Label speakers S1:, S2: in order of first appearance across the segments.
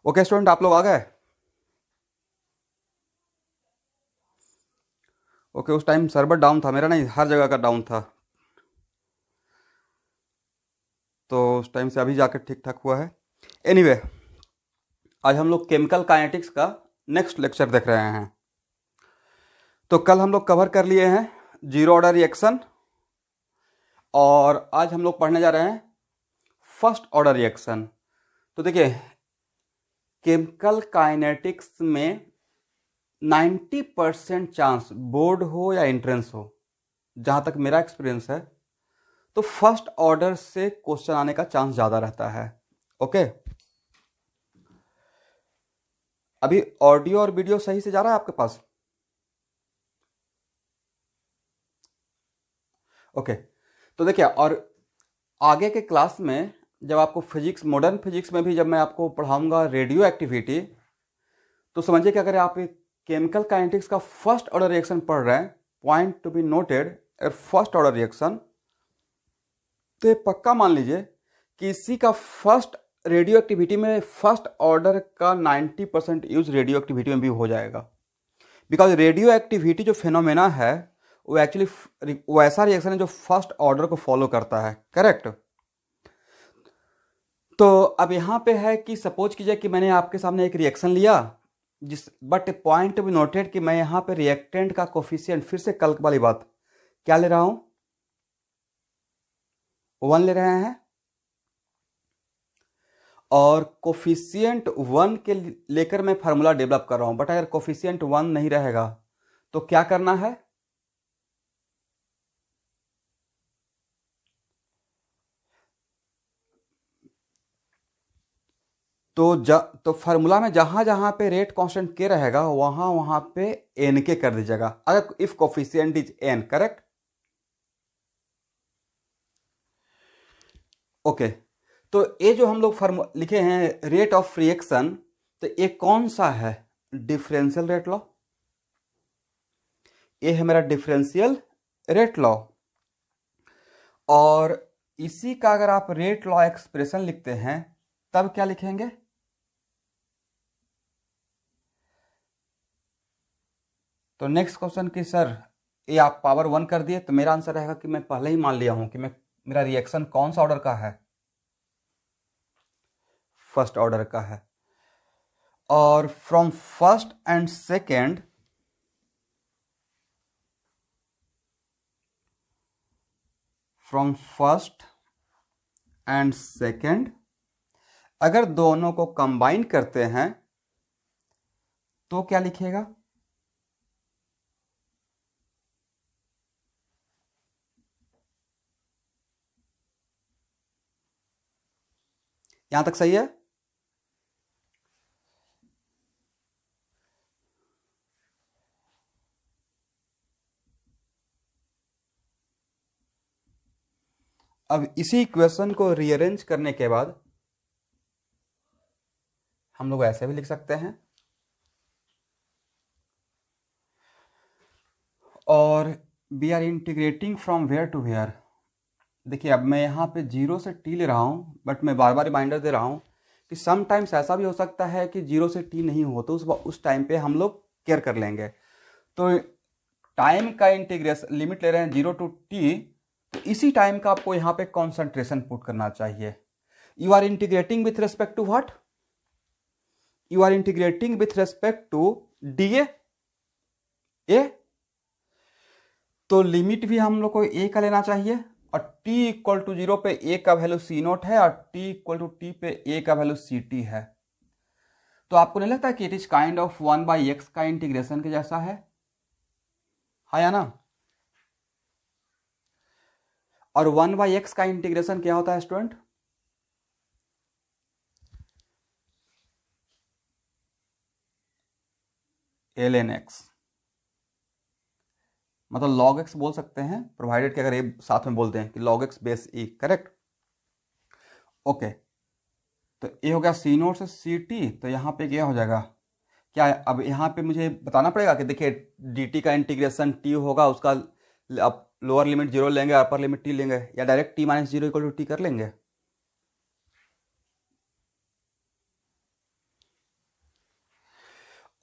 S1: Okay student, आप लोग आ गए? ओके, उस टाइम सर्वर डाउन था, मेरा नहीं, हर जगह का डाउन था। तो उस टाइम से अभी जाकर ठीक ठाक हुआ है। एनीवे, आज हम लोग केमिकल काइनेटिक्स का नेक्स्ट लेक्चर देख रहे हैं। तो कल हम लोग कवर कर लिए हैं जीरो ऑर्डर रिएक्शन, और आज हम लोग पढ़ने जा रहे हैं फर्स्ट ऑर्डर रिएक्शन। तो देखिए, केमिकल काइनेटिक्स में 90% चांस बोर्ड हो या एंट्रेंस हो, जहाँ तक मेरा एक्सपीरियंस है, तो फर्स्ट ऑर्डर से क्वेश्चन आने का चांस ज़्यादा रहता है। ओके, अभी ऑडियो और वीडियो सही से जा रहा है आपके पास? ओके, तो देखिए, और आगे के क्लास में जब आपको फिजिक्स, मॉडर्न फिजिक्स में भी जब मैं आपको पढ़ाऊंगा रेडियो एक्टिविटी, तो समझिए कि अगर आप केमिकल काइनेटिक्स का फर्स्ट ऑर्डर रिएक्शन पढ़ रहे हैं, point to be noted, first order reaction, तो ये पक्का मान लीजिए कि इसी का फर्स्ट रेडियो एक्टिविटी में फर्स्ट ऑर्डर का 90% यूज रेडियो एक्टिविटी में भी हो जाएगा। बिकॉज रेडियो एक्टिविटी जो फिनोमेना है वो एक्चुअली वो ऐसा रिएक्शन है जो फर्स्ट ऑर्डर को फॉलो करता है, करेक्ट? तो अब यहाँ पे है कि सपोज कीजिए कि मैंने आपके सामने एक रिएक्शन लिया, जिस बट पॉइंट भी नोटेड कि मैं यहाँ पे रिएक्टेंट का कोफिशिएंट, फिर से कल वाली बात, क्या ले रहा हूँ? 1 ले रहे हैं, और कोफिशिएंट 1 के लेकर मैं फार्मूला डेवलप कर रहा हूँ। बट अगर कोफिशिएंट 1 नहीं रहेगा तो क्या करना है? तो फार्मूला में जहां जहां पे रेट कांस्टेंट के रहेगा वहां वहां पे एन के कर दीजिएगा, अगर if coefficient is an, correct? Okay, तो ये जो हम लोग फार्मूला लिखे हैं रेट ऑफ रिएक्शन, तो ये कौन सा है? Differential rate law. ये है मेरा डिफरेंशियल रेट लॉ। और इसी का अगर आप रेट लॉ एक्सप्रेशन लिखते हैं तब क्या लिखेंगे? तो नेक्स्ट क्वेश्चन कि सर ये आप पावर 1 कर दिए, तो मेरा आंसर रहेगा कि मैं पहले ही मान लिया हूं कि मेरा रिएक्शन कौन सा ऑर्डर का है? फर्स्ट ऑर्डर का है। और from first and second, from first and second अगर दोनों को कंबाइन करते हैं तो क्या लिखेगा? यहां तक सही है? अब इसी इक्वेशन को रीअरेंज करने के बाद हम लोग ऐसे भी लिख सकते हैं, और we are integrating from where to where. देखिए, अब मैं यहाँ पे 0 से t ले रहा हूँ, बट मैं बार बार रिमाइंडर दे रहा हूँ कि समटाइम्स ऐसा भी हो सकता है कि 0 से t नहीं हो, तो उस टाइम पे हम लोग केयर कर लेंगे। तो टाइम का इंटीग्रेशन लिमिट ले रहे हैं 0 टू t, तो इसी टाइम का आपको यहाँ पे कॉन्सेंट्रेशन पुट करना चाहिए। You are integrating with respect to what? You are integrating with respect to D A. तो लिमिट भी हम लोग को ए का लेना चाहिए, और t इक्वल टू 0 पे a का वैल्यू सी नोट है, और t इक्वल टू t पे a का वैल्यू सी टी है। तो आपको नहीं लगता कि it is kind of 1/x का इंटीग्रेशन के जैसा है? हाँ या ना? और 1/x का इंटीग्रेशन क्या होता है स्टूडेंट? ln x, मतलब log x बोल सकते हैं, प्रोवाइडेड कि अगर ये साथ में बोलते हैं कि log x base e, correct? Okay, तो ये हो गया सी नोट से सी टी, तो यहाँ पे क्या हो जाएगा? क्या है? अब यहाँ पे मुझे बताना पड़ेगा कि देखिए डी टी का इंटीग्रेशन टी होगा, उसका आप लोअर लिमिट 0 लेंगे, अपर लिमिट टी लेंगे, या direct t minus 0 equal to T कर लेंगे?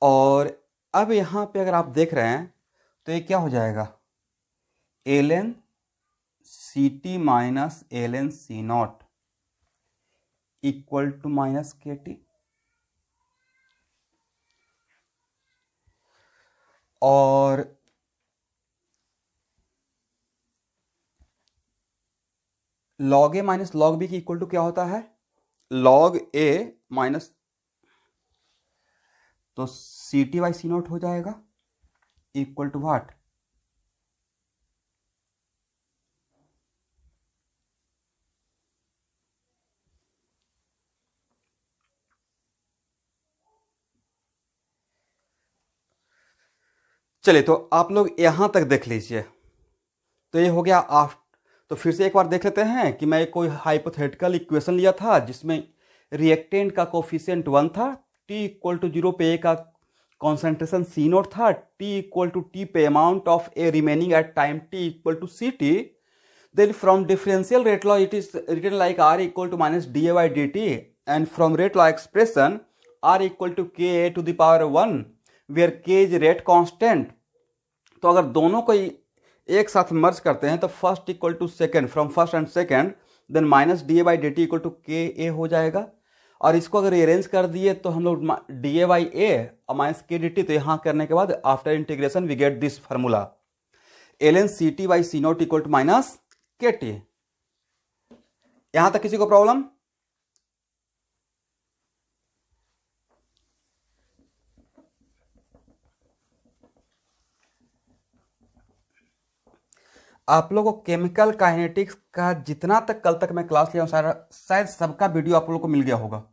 S1: और अब यहाँ पे अगर आप देख रहे हैं तो ये क्या हो जाएगा, L N C T minus L N C naught equal to minus K T. और log a minus log b की इक्वल टू क्या होता है, log a माइनस, तो C T by C naught हो जाएगा इक्वल टू व्हाट, चलिए तो आप लोग यहां तक देख लीजिए। तो ये हो गया आफ्टर। तो फिर से एक बार देख लेते हैं कि मैं कोई हाइपोथेटिकल इक्वेशन लिया था जिसमें रिएक्टेंट का कोफिशिएंट 1 था, टी इक्वल टू 0 पे ए का कॉन्सेंट्रेशन सी नोट था, टी इक्वल टू टी पे amount of A remaining at time T equal to C T. Then from differential rate law, it is written like R equal to minus dA by dt, and from rate law expression, R equal to Ka to the power 1, where K is rate constant. तो अगर दोनों को एक साथ मर्ज करते हैं तो first equal to second, from first and second, then minus D A by D T equal to K A हो जाएगा। और इसको अगर अरेंज कर दिए तो हम लोग डी ए बाई ए और माइनस के डी टी, तो यहाँ करने के बाद after integration we get this formula, L N C T by C naught equal to minus K T. यहां तक किसी को प्रॉब्लम? आप लोगों को केमिकल काइनेटिक्स का जितना तक कल तक मैं क्लास लिया हूं सारा, शायद सबका वीडियो आप लोगों को मिल गया होगा।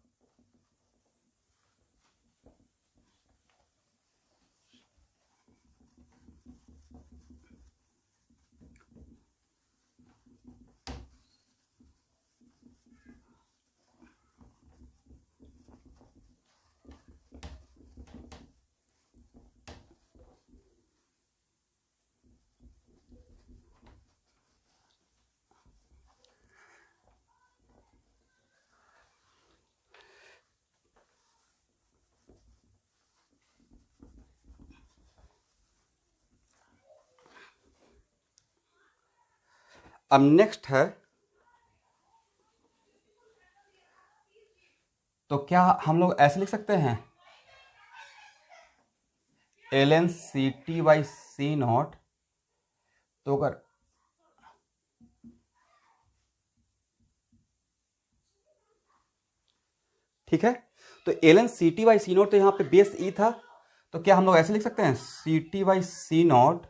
S1: अब नेक्स्ट है, तो क्या हम लोग ऐसे लिख सकते हैं, L N C T by C naught, तो अगर ठीक है, तो L N C T by C naught, तो यहाँ पे बेस ई था, तो क्या हम लोग ऐसे लिख सकते हैं, C T by C naught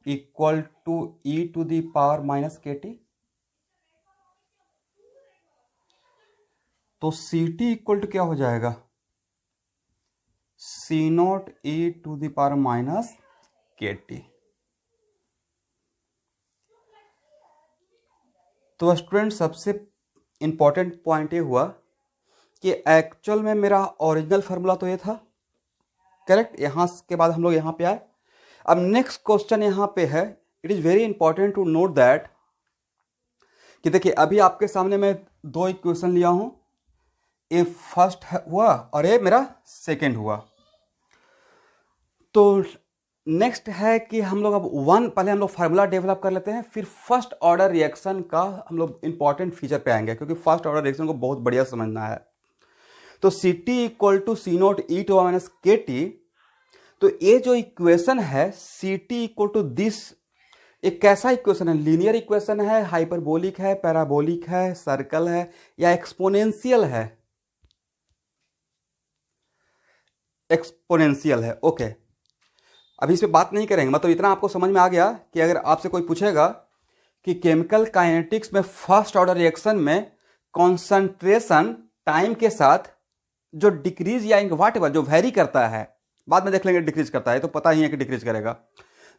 S1: equal to E to the power minus K T. तो सी टी इक्वल टू क्या हो जाएगा, C naught E to the power minus K T. तो स्टूडेंट सबसे इंपॉर्टेंट पॉइंट ये हुआ कि एक्चुअल में मेरा ओरिजिनल फार्मूला तो ये था, करेक्ट। यहां के बाद हम लोग यहां पे आए। अब नेक्स्ट क्वेश्चन यहां पे है, it is very important to note that कि देखिए अभी आपके सामने मैं दो इक्वेशन लिया हूं, ये फर्स्ट हुआ और ये मेरा सेकेंड हुआ। तो नेक्स्ट है कि हम लोग अब पहले हम लोग फार्मूला डेवलप कर लेते हैं, फिर फर्स्ट ऑर्डर रिएक्शन का हम लोग इंपॉर्टेंट फीचर पे आएंगे, क्योंकि फर्स्ट ऑर्डर रिएक्शन को बहुत बढ़िया समझना है। तो C T equal to C naught E to minus K T, तो ये जो इक्वेशन है C T equal to this, एक कैसा इक्वेशन है, लीनियर इक्वेशन है, हाइपरबोलिक है, पैराबोलिक है, सर्कल है, या एक्सपोनेंशियल है? एक्सपोनेंशियल है, ओके। अभी इस पे बात नहीं करेंगे, मतलब इतना आपको समझ में आ गया कि अगर आपसे कोई पूछेगा कि केमिकल काइनेटिक्स में फर्स्ट ऑर्डर रिएक्शन में कॉन्सेंट्रेशन टाइम के साथ जो डिक्रीज या वाट एवर जो वेरी करता है, बाद में देख लेंगे डिक्रीज करता है, तो पता ही है कि डिक्रीज करेगा,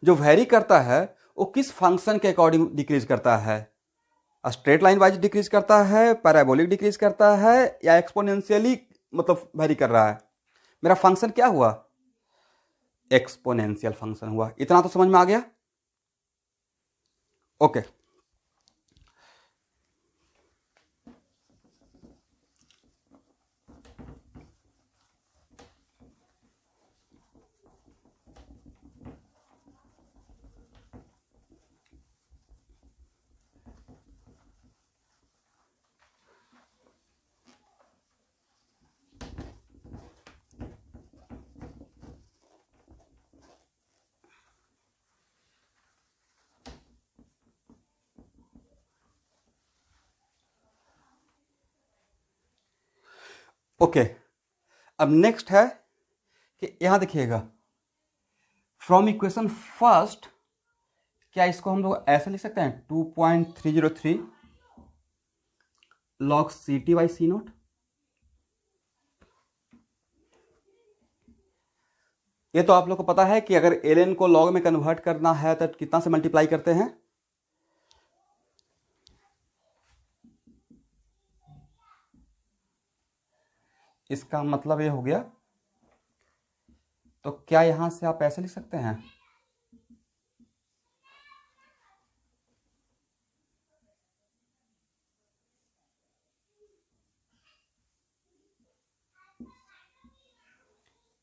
S1: जो वेरी करता है वो किस फंक्शन के अकॉर्डिंग डिक्रीज करता है, स्ट्रेट लाइन वाइज डिक्रीज करता है, पैराबोलिक डिक्रीज करता है, या एक्सपोनेंशियली मतलब वेरी कर रहा है। मेरा फंक्शन क्या हुआ, एक्सपोनेंशियल फंक्शन हुआ। इतना तो समझ में आ गया, ओके। ओके, अब नेक्स्ट है कि यहां देखिएगा फ्रॉम इक्वेशन फर्स्ट, क्या इसको हम लोग ऐसे लिख सकते हैं 2.303 log CT by C note. ये तो आप लोग को पता है कि अगर ln को log में कन्वर्ट करना है तो कितना से मल्टीप्लाई करते हैं, इसका मतलब ये हो गया। तो क्या यहां से आप ऐसे लिख सकते हैं,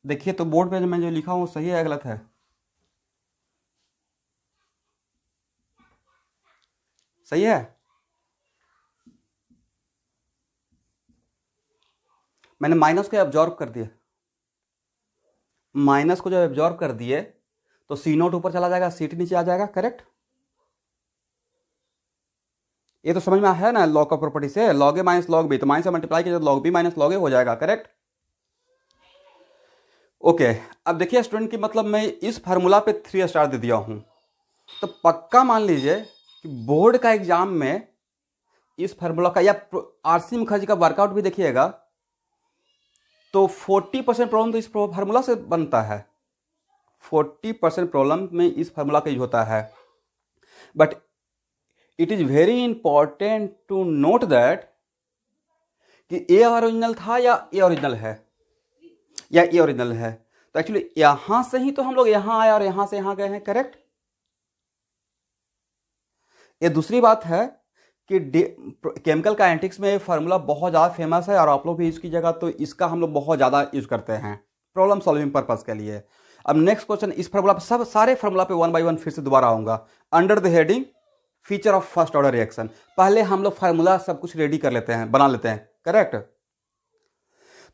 S1: देखिए तो बोर्ड पे मैं जो लिखा हूं सही है या गलत है? सही है। मैंने माइनस को एब्जॉर्ब कर दिया, माइनस को जब एब्जॉर्ब कर दिए तो सी नोट ऊपर चला जाएगा, सीटी नीचे आ जाएगा, करेक्ट। ये तो समझ में है ना लॉग का प्रॉपर्टी से, लॉग ए माइनस लॉग बी, तो माइनस से मल्टीप्लाई किया लॉग बी माइनस लॉग ए हो जाएगा, करेक्ट। ओके, अब देखिए स्टूडेंट की मतलब मैं इस फार्मूला पे 3 स्टार दे दिया हूं, तो पक्का मान लीजिए कि बोर्ड का एग्जाम में इस फार्मूला का या आरसी मुखर्जी का वर्कआउट भी देखिएगा तो 40% प्रॉब्लम तो इस फार्मूला से बनता है, 40% प्रॉब्लम में इस फार्मूला का यूज होता है। But it is very important to note that कि ए ओरिजिनल था या ए ओरिजिनल है, या ए ओरिजिनल है। तो एक्चुअली यहां से ही तो हम लोग यहां आए और यहां से यहां गए हैं, करेक्ट। ये दूसरी बात है कि केमिकल काइनेटिक्स में ये फार्मूला बहुत ज़्यादा फेमस है और आप लोग भी इसकी जगह तो इसका हम लोग बहुत ज़्यादा यूज करते हैं प्रॉब्लम सॉल्विंग पर्पस के लिए। अब नेक्स्ट क्वेश्चन, इस फार्मूला पे सब सारे फार्मूला पे 1 बाय 1 फिर से दोबारा आऊंगा under the heading feature of first order reaction. पहले हम लोग फार्मूला सब कुछ रेडी कर लेते हैं, बना लेते हैं, करेक्ट।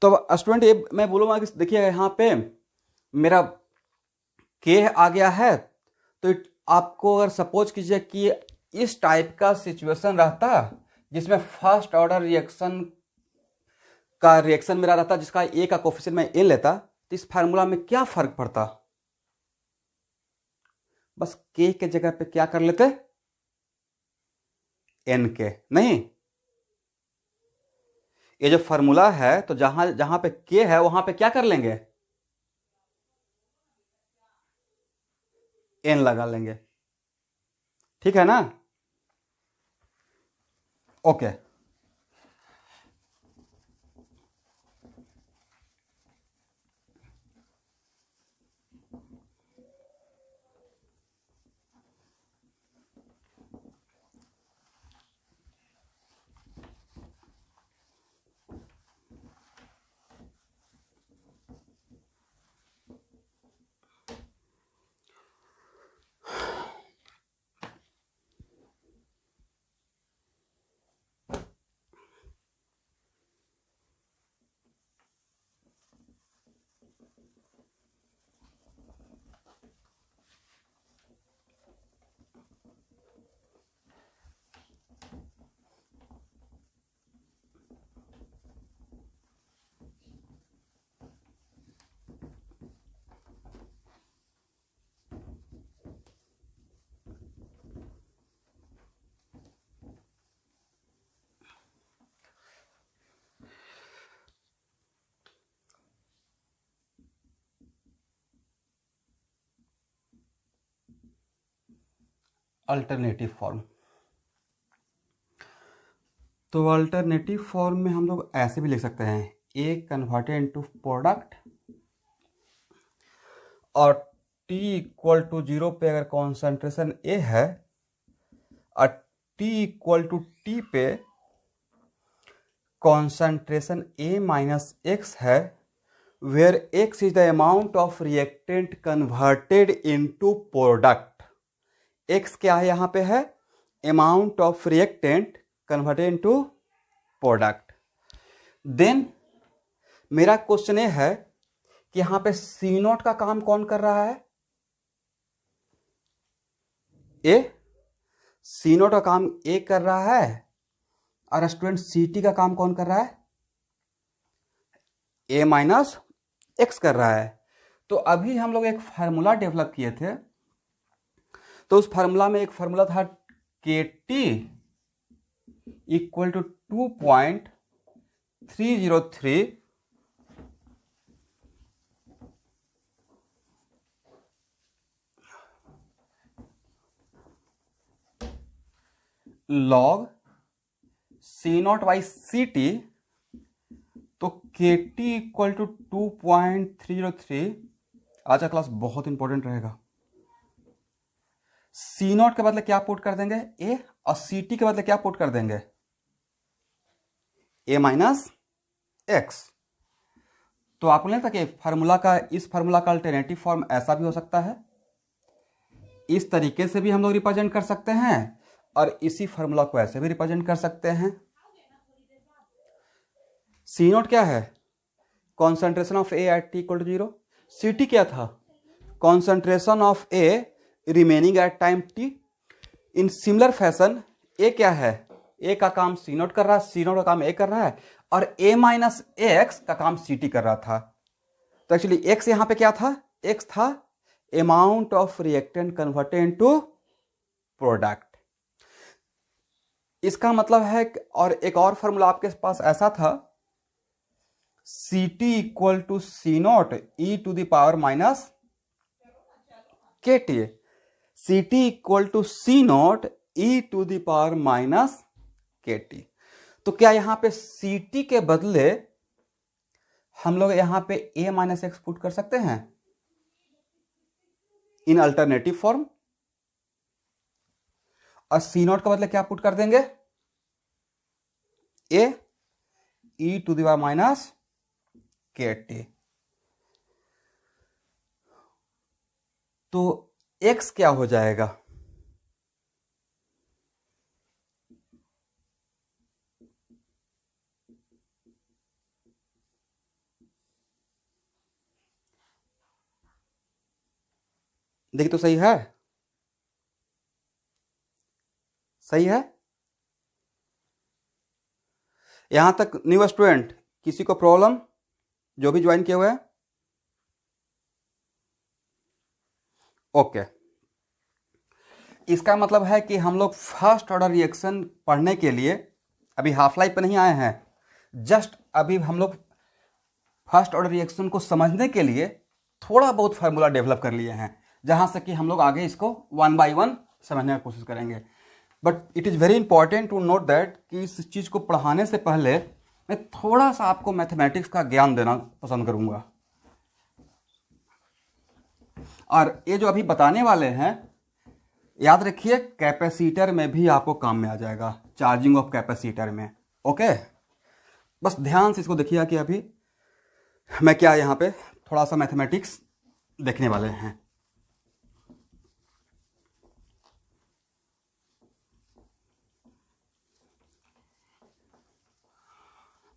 S1: तो स्टूडेंट ये मैं बोलूंगा कि देखिए यहाँ पे मेरा के आ गया है, तो आपको अगर सपोज कीजिए कि इस टाइप का सिचुएशन रहता जिसमें फर्स्ट ऑर्डर रिएक्शन मेरा रहता जिसका ए का कोफिशिएंट मैं ए लेता, तो इस फार्मूला में क्या फर्क पड़ता, बस के जगह पे क्या कर लेते, एन के। नहीं, ये जो फार्मूला है तो जहां जहां पे के है वहां पे क्या कर लेंगे, एन लगा लेंगे, ठीक है ना। ओके, अल्टरनेटिव फॉर्म, तो अल्टरनेटिव फॉर्म में हम लोग ऐसे भी लिख सकते हैं ए कन्वर्टेड इनटू प्रोडक्ट, और T इक्वल टू 0 पे अगर कॉन्सेंट्रेशन ए है और T इक्वल टू टी पे कॉन्सेंट्रेशन ए माइनस एक्स है, where X is the amount of reactant converted into product. X क्या है यहां पे है, amount of reactant converted into product. Then मेरा क्वेश्चन ये है कि यहां पे सी नोट का काम कौन कर रहा है, ए, सी नोट का काम ए कर रहा है, और स्टूडेंट सी टी का काम कौन कर रहा है, a माइनस एक्स कर रहा है। तो अभी हम लोग एक फार्मूला डेवलप किए थे, तो उस फार्मूला में एक फार्मूला था K T equal to 2.303 log C naught by C T. तो के टी इक्वल टू 2.303। आज का क्लास बहुत इंपॉर्टेंट रहेगा। सी नॉट के बदले क्या पुट कर देंगे, ए, और सी टी के बदले क्या पुट कर देंगे, ए माइनस एक्स। तो आपको नहीं लगता कि फार्मूला का, इस फार्मूला का अल्टरनेटिव फॉर्म ऐसा भी हो सकता है, इस तरीके से भी हम लोग रिप्रेजेंट कर सकते हैं, और इसी फार्मूला को ऐसे भी रिप्रेजेंट कर सकते हैं। सी नोट क्या है, concentration of A at T equal to 0। C T क्या था, concentration of A remaining at time T. In similar fashion A क्या है, ए का काम सी नोट कर रहा है, सी नोट का काम ए कर रहा है, और ए माइनस एक्स का काम सी टी कर रहा था। तो एक्चुअली एक्स यहां पे क्या था, एक्स था amount of reactant converted into product. इसका मतलब है, और एक और फॉर्मूला आपके पास ऐसा था, C T equal to C naught E to the power minus K T. C T equal to C naught E to the power minus K T. तो क्या यहां पे सी टी के बदले हम लोग यहां पे ए माइनस एक्स पुट कर सकते हैं इन अल्टरनेटिव फॉर्म, और सी नॉट के बदले क्या पुट कर देंगे, ए ई to the power minus K T. तो x क्या हो जाएगा, देखिए तो सही है, सही है। यहां तक न्यू स्टूडेंट, किसी को प्रॉब्लम, जो भी ज्वाइन किए हुए हैं? ओके। इसका मतलब है कि हम लोग फर्स्ट ऑर्डर रिएक्शन पढ़ने के लिए अभी हाफ लाइफ पे नहीं आए हैं, जस्ट अभी हम लोग फर्स्ट ऑर्डर रिएक्शन को समझने के लिए थोड़ा बहुत फार्मूला डेवलप कर लिए हैं, जहां से कि हम लोग आगे इसको वन बाय वन समझने की कोशिश करेंगे। But it is very important to note that कि इस चीज़ को पढ़ाने से पहले मैं थोड़ा सा आपको मैथमेटिक्स का ज्ञान देना पसंद करूंगा। और ये जो अभी बताने वाले हैं, याद रखिए कैपेसिटर में भी आपको काम में आ जाएगा, चार्जिंग ऑफ कैपेसिटर में। ओके, बस ध्यान से इसको देखिए कि अभी मैं क्या यहां पे थोड़ा सा मैथमेटिक्स देखने वाले हैं।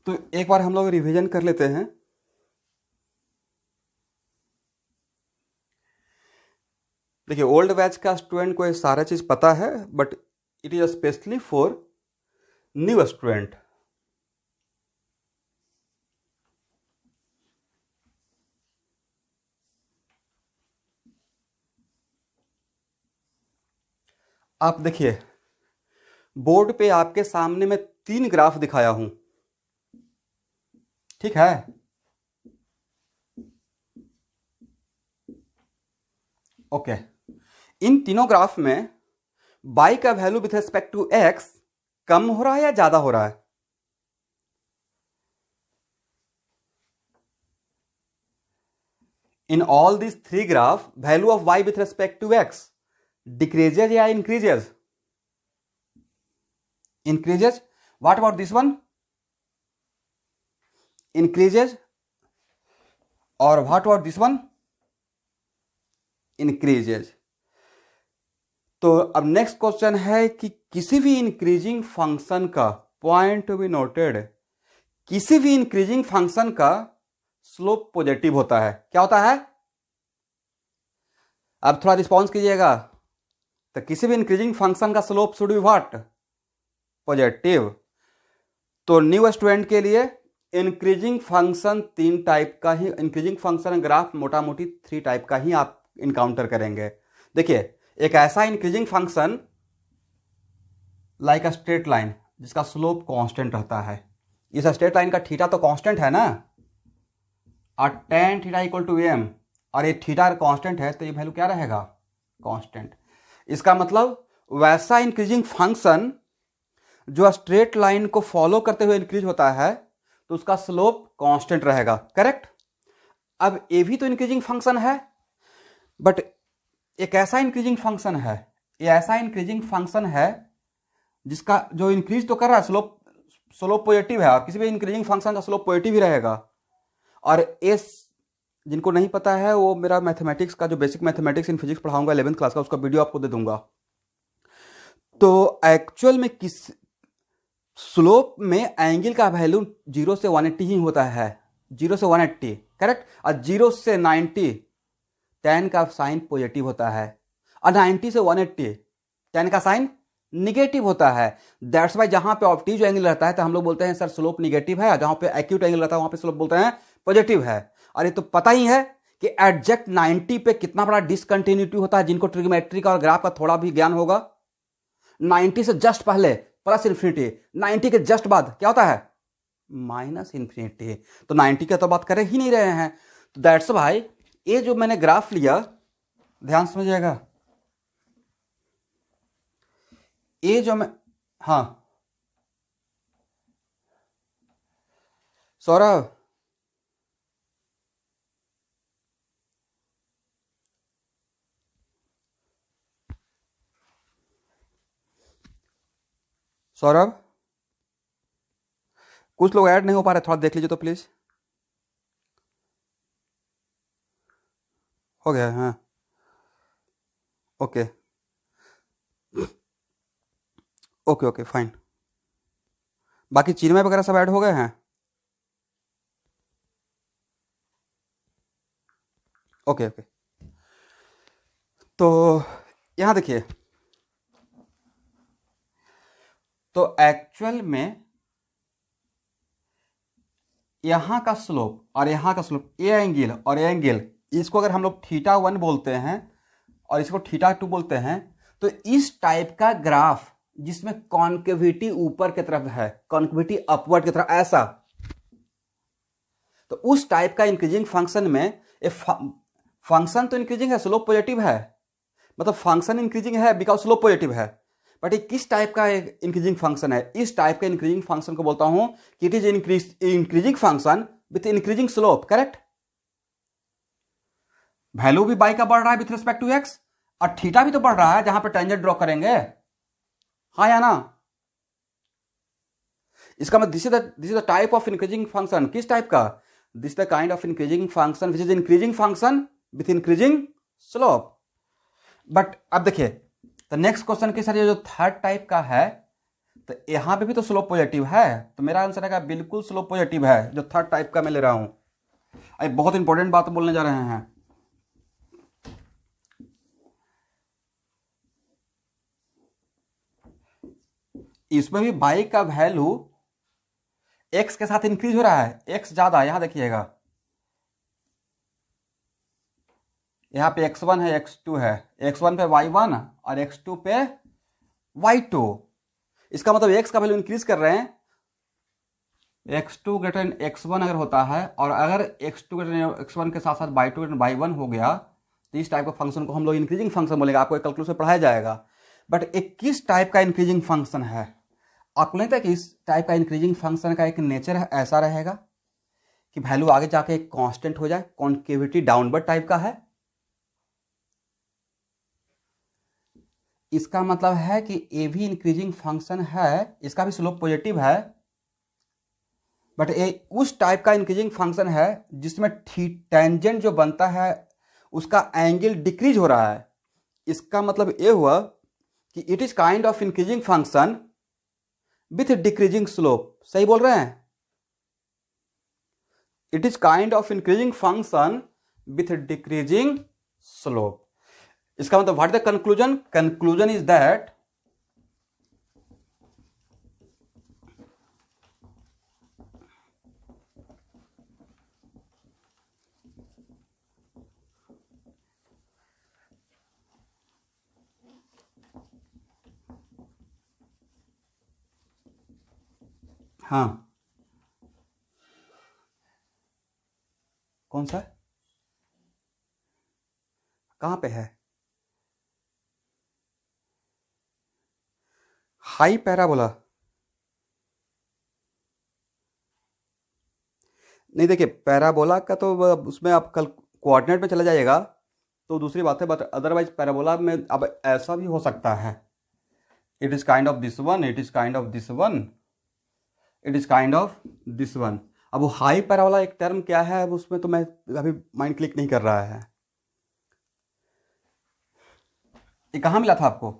S1: तो एक बार हम लोग रिवीजन कर लेते हैं। देखिए ओल्ड बैच का स्टूडेंट को ये सारा चीज पता है, but it is specially for new student. आप देखिए बोर्ड पे आपके सामने मैं 3 ग्राफ दिखाया हूं, ठीक है। ओके, इन तीनों ग्राफ में बाई का value with respect to X कम हो रहा है या ज्यादा हो रहा है? In all this 3 graph value of y with respect to x decreases या increases? Increases. What about this one? Increases. और what about this one? Increases. तो अब नेक्स्ट क्वेश्चन है कि किसी भी इंक्रीजिंग फंक्शन का, पॉइंट टू बी नोटेड, किसी भी इंक्रीजिंग फंक्शन का स्लोप पॉजिटिव होता है। क्या होता है? अब थोड़ा रिस्पॉन्स कीजिएगा। तो किसी भी इंक्रीजिंग फंक्शन का slope should be what? Positive. तो न्यू स्टूडेंट के लिए इंक्रीजिंग फंक्शन 3 टाइप का ही, इंक्रीजिंग फंक्शन ग्राफ मोटा मोटी 3 टाइप का ही आप इनकाउंटर करेंगे। देखिए, एक ऐसा increasing function like a straight line जिसका स्लोप कांस्टेंट रहता है। इस स्ट्रेट लाइन का थीटा तो कांस्टेंट है ना, और tan theta equal to m, और ये थीटा कांस्टेंट है तो ये वैल्यू क्या रहेगा, कांस्टेंट। इसका मतलब वैसा इंक्रीजिंग फंक्शन जो स्ट्रेट लाइन को फॉलो करते हुए इंक्रीज होता है तो उसका स्लोप कांस्टेंट रहेगा, करेक्ट। अब ये भी तो इंक्रीजिंग फंक्शन है, बट एक ऐसा इंक्रीजिंग फंक्शन है, ये ऐसा इंक्रीजिंग फंक्शन है जिसका जो इंक्रीज तो कर रहा है स्लोप पॉजिटिव है, और किसी भी इंक्रीजिंग फंक्शन का स्लोप पॉजिटिव ही रहेगा। और एस, जिनको नहीं पता है वो मेरा मैथमेटिक्स का जो बेसिक मैथमेटिक्स इन फिजिक्स पढ़ाऊंगा 11th क्लास का, उसका वीडियो आपको दे दूंगा। तो एक्चुअल में किस स्लोप में एंगल का वैल्यू 0 से 180 ही होता है, 0 से 180, करेक्ट। और 0 से 90 tan का साइन पॉजिटिव होता है, और 90 से 180 tan का साइन निगेटिव होता है। दैट्स वाई जहां पे ऑब्ट्यूज एंगल रहता है तो हम लोग बोलते हैं सर स्लोप निगेटिव है, जहां पे एक्यूट एंगल रहता है वहां पे स्लोप बोलते हैं पॉजिटिव है। और ये तो पता ही है कि एग्जैक्ट 90 पे कितना बड़ा डिसकंटिन्यूटी होता है। जिनको ट्रिग्नोमेट्री का और ग्राफ का थोड़ा भी ज्ञान होगा, 90 से जस्ट पहले प्लस इन्फिनिटी, 90 के जस्ट बाद क्या होता है, माइनस इन्फिनिटी। तो 90 की तो बात कर ही नहीं रहे हैं। तो दैट्स भाई ये जो मैंने ग्राफ लिया, ध्यान समझिएगा, ये जो मैं, हाँ सौरभ, सौरभ, कुछ लोग ऐड नहीं हो पा रहे, थोड़ा देख लीजिए तो प्लीज। हो गया, हाँ, ओके ओके ओके फाइन। बाकी चिन्मय वगैरह सब ऐड हो गए हैं, ओके ओके। तो यहां देखिए, तो एक्चुअल में यहां का स्लोप और यहां का स्लोप, ए एंगल और ए एंगल, इसको अगर हम लोग θ1 बोलते हैं और इसको θ2 बोलते हैं, तो इस टाइप का ग्राफ जिसमें कॉन्केविटी ऊपर की तरफ है, कॉन्केविटी अपवर्ड की तरफ, ऐसा, तो उस टाइप का इंक्रीजिंग फंक्शन में फंक्शन तो इंक्रीजिंग है, स्लोप पॉजिटिव है, मतलब फंक्शन इंक्रीजिंग है बिकॉज स्लोप पॉजिटिव है। बट ये किस टाइप का इंक्रीजिंग फंक्शन है, इस टाइप का इंक्रीजिंग फंक्शन को बोलता हूं कि it is increasing function with increasing slope, correct. Value भी बाई का बढ़ रहा है विथ रिस्पेक्ट टू एक्स, और थीटा भी तो बढ़ रहा है जहां पर टेंजेंट ड्रॉ करेंगे, हाँ या ना। इसका मतलब this is the type of increasing function, किस टाइप का, this is the kind of increasing function which is increasing function with increasing slope. But अब देखिए, तो नेक्स्ट क्वेश्चन के सर ये जो थर्ड टाइप का है, तो यहां पे भी तो स्लोप पॉजिटिव है, तो मेरा आंसर है बिल्कुल स्लोप पॉजिटिव है जो थर्ड टाइप का मैं ले रहा हूं। अब बहुत इंपॉर्टेंट बात बोलने जा रहे हैं, इसमें भी बाई का वैल्यू एक्स के साथ इंक्रीज हो रहा है, एक्स ज्यादा, यहां देखिएगा, यहां पे x1 है, x2 है, x1 पे y1 और x2 पे y2। इसका मतलब x का वैल्यू इंक्रीज कर रहे हैं, x2 ग्रेटर देन x1 अगर होता है, और अगर x2 ग्रेटर देन x1 के साथ साथ y2 ग्रेटर देन y1 हो गया, तो इस टाइप का फंक्शन को हम लोग इंक्रीजिंग फंक्शन बोलेंगे। आपको कैलकुलस में पढ़ाया जाएगा। बट एक किस टाइप का इंक्रीजिंग फंक्शन है, आपको नहीं था कि इस टाइप का इंक्रीजिंग फंक्शन का एक नेचर ऐसा रहेगा कि वैल्यू आगे जाके एक कांस्टेंट हो जाए, कॉन्केविटी डाउनवर्ड टाइप का है। इसका मतलब है कि ए भी इंक्रीजिंग फंक्शन है, इसका भी स्लोप पॉजिटिव है, बट ए उस टाइप का इंक्रीजिंग फंक्शन है जिसमें टेंजेंट जो बनता है उसका एंगल डिक्रीज हो रहा है। इसका मतलब ये हुआ कि it is kind of increasing function with decreasing slope. सही बोल रहे हैं, it is kind of increasing function with decreasing slope. इसका मतलब what the conclusion, conclusion is that हाँ, कौन सा, कहाँ पे है? High parabola? नहीं, देखिए पैराबोला का तो उसमें आप कल कोऑर्डिनेट में चला जाइएगा तो दूसरी बात है, बट अदरवाइज पैराबोला में अब ऐसा भी हो सकता है, it is kind of this one, it is kind of this one, it is kind of this one. अब वो हाई पैराबोला एक टर्म क्या है, अब उसमें तो मैं अभी माइंड क्लिक नहीं कर रहा है। ये कहाँ मिला था आपको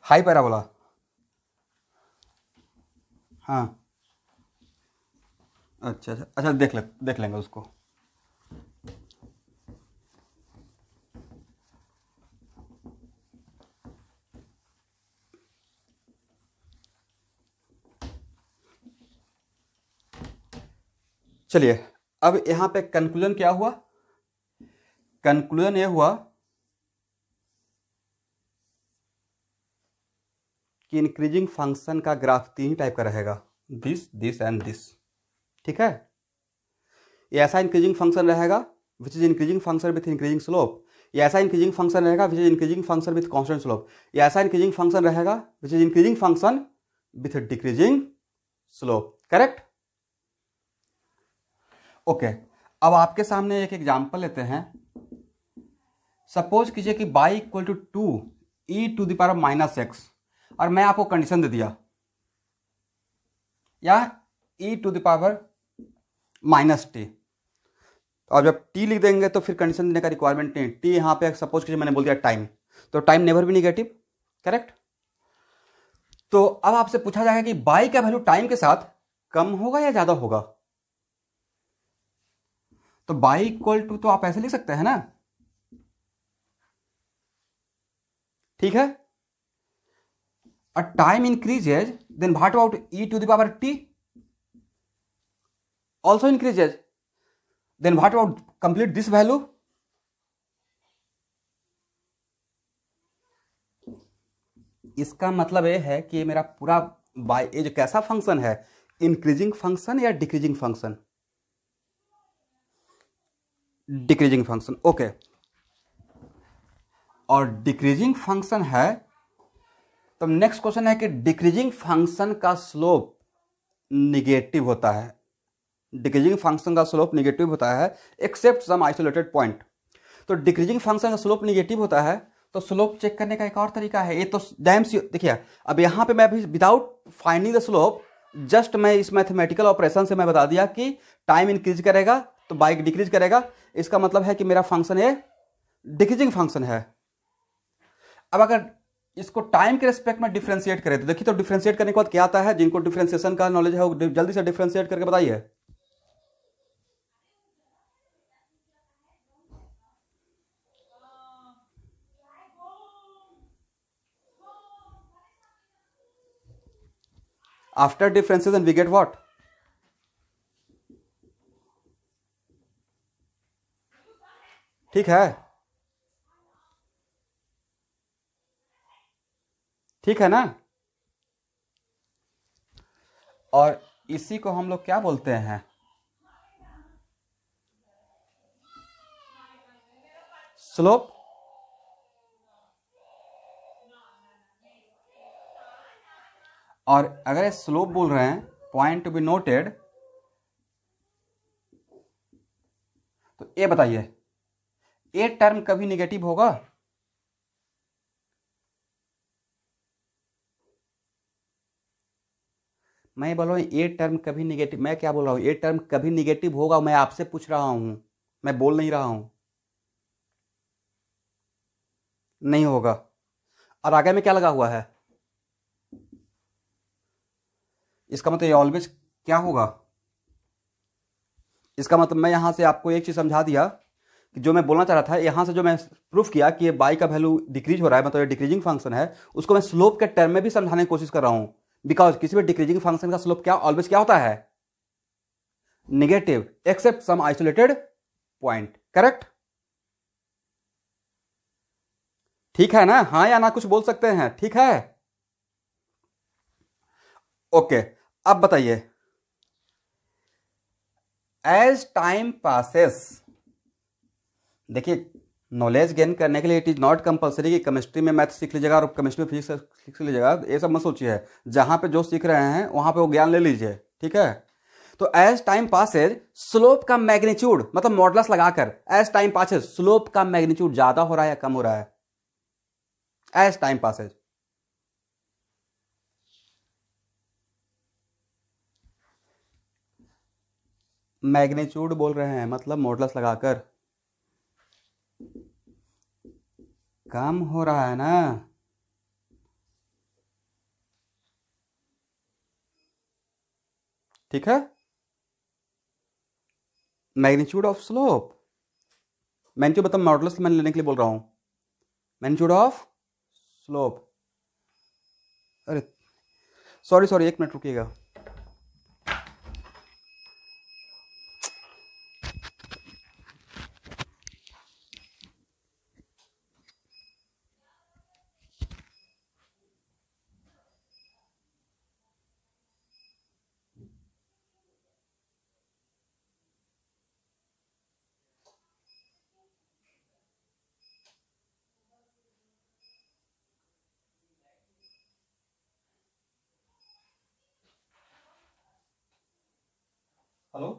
S1: हाई पैराबोला? हाँ, अच्छा अच्छा अच्छा, देख लेंगे उसको। चलिए, अब यहाँ पे कंक्लूजन क्या हुआ? कंक्लूजन ये हुआ कि इंक्रीजिंग फंक्शन का ग्राफ तीन ही टाइप का रहेगा, दिस दिस एंड दिस। ठीक है, ये ऐसा इंक्रीजिंग फंक्शन रहेगा which is increasing function with increasing slope, ये ऐसा इंक्रीजिंग फंक्शन रहेगा which is increasing function with constant slope, ये ऐसा इंक्रीजिंग फंक्शन रहेगा which is increasing function with decreasing slope. Correct? Okay, अब आपके सामने एक एग्जांपल लेते हैं। सपोज कीजिए कि y इक्वल टू 2e⁻⁻x और मैं आपको कंडीशन दे दिया, या e⁻⁻t, और जब t लिख देंगे तो फिर कंडीशन देने का रिक्वायरमेंट नहीं। t यहाँ पे सपोज कीजिए मैंने बोल दिया टाइम, तो टाइम नेवर भी निगेटिव। करेक्ट? तो अब आपसे पूछा जाएगा कि y का वैल्यू टाइम के साथ कम होगा या ज्यादा होगा? तो y इक्वल टू तो आप ऐसे लिख सकते हैं ना, ठीक है? Uh time increases then what about e⁻t also increases, then what about complete this value? इसका मतलब ये है कि मेरा पूरा बाय ये जो कैसा फंक्शन है, इंक्रीजिंग फंक्शन या decreasing function? Decreasing function. Okay, और डिक्रीजिंग फंक्शन है तो नेक्स्ट क्वेश्चन है कि डिक्रीजिंग फंक्शन का स्लोप निगेटिव होता है, डिक्रीजिंग फंक्शन का स्लोप निगेटिव होता है एक्सेप्ट सम आइसोलेटेड पॉइंट। तो डिक्रीजिंग फंक्शन का स्लोप निगेटिव होता है तो स्लोप चेक करने का एक और तरीका है, ये तो डैम सी, देखिए अब यहाँ पे मैं अभी without finding the slope just मैं इस मैथमेटिकल ऑपरेशन से मैं बता दिया कि टाइम इंक्रीज करेगा तो बाई डिक्रीज करेगा, इसका मतलब है कि मेरा फंक्शन ये डिक्रीजिंग फंक्शन है। अब अगर इसको टाइम के रेस्पेक्ट में डिफ्रेंशिएट करें तो देखिए, तो डिफ्रेंशिएट करने के बाद क्या आता है, जिनको डिफ्रेंशिएशन का नॉलेज है वो जल्दी से डिफ्रेंशिएट करके बताइए। After differentiation we get what? ठीक है, ठीक है ना? और इसी को हम लोग क्या बोलते हैं, स्लोप। और अगर स्लोप बोल रहे हैं, पॉइंट टू बी नोटेड, तो ये बताइए ये टर्म कभी नेगेटिव होगा? मैं बोल रहा हूँ ये टर्म कभी नेगेटिव, मैं क्या बोल रहा हूँ, ये टर्म कभी नेगेटिव होगा? मैं आपसे पूछ रहा हूं, मैं बोल नहीं रहा हूं। नहीं होगा। और आगे में क्या लगा हुआ है, इसका मतलब ये ऑलवेज क्या होगा? इसका मतलब मैं यहां से आपको एक चीज समझा दिया कि जो मैं बोलना चाह रहा था, यहां से जो मैं प्रूफ किया कि ये बाई का वैल्यू डिक्रीज हो रहा है, मतलब ये डिक्रीजिंग फंक्शन है, उसको मैं स्लोप के टर्म में भी समझाने की कोशिश कर रहा हूं। बिकॉज किसी भी डिक्रीजिंग फंक्शन का स्लोप क्या ऑलवेज क्या होता है, negative except some isolated point. Correct? ठीक है ना? हाँ या ना कुछ बोल सकते हैं, ठीक है? ओके, अब बताइए, एज टाइम पासेस, देखिए नॉलेज गेन करने के लिए इट इज नॉट कंपलसरी कि केमिस्ट्री में मैथ सीख लीजिएगा और केमिस्ट्री में फिजिक्स सीख लीजिएगा, ये सब मत सोचिए। जहां पे जो सीख रहे हैं वहां पे वो ज्ञान ले लीजिए, ठीक है। तो एज टाइम पासेज स्लोप का मैग्नीट्यूड, मतलब मॉडुलस लगाकर, एज टाइम पासेज स्लोप का मैग्नीट्यूड ज्यादा हो रहा है या कम हो रहा है, एज टाइम पासेज। मैग्नीट्यूड बोल रहे हैं मतलब मॉडुलस लगाकर, कम हो रहा है ना। ठीक है, मैग्नीट्यूड ऑफ स्लोप, मैग्नीट्यूड मतलब मॉडुलस मैं लेने के लिए बोल रहा हूं, मैग्नीट्यूड ऑफ स्लोप। अरे सॉरी सॉरी, एक मिनट रुकिएगा। हेलो,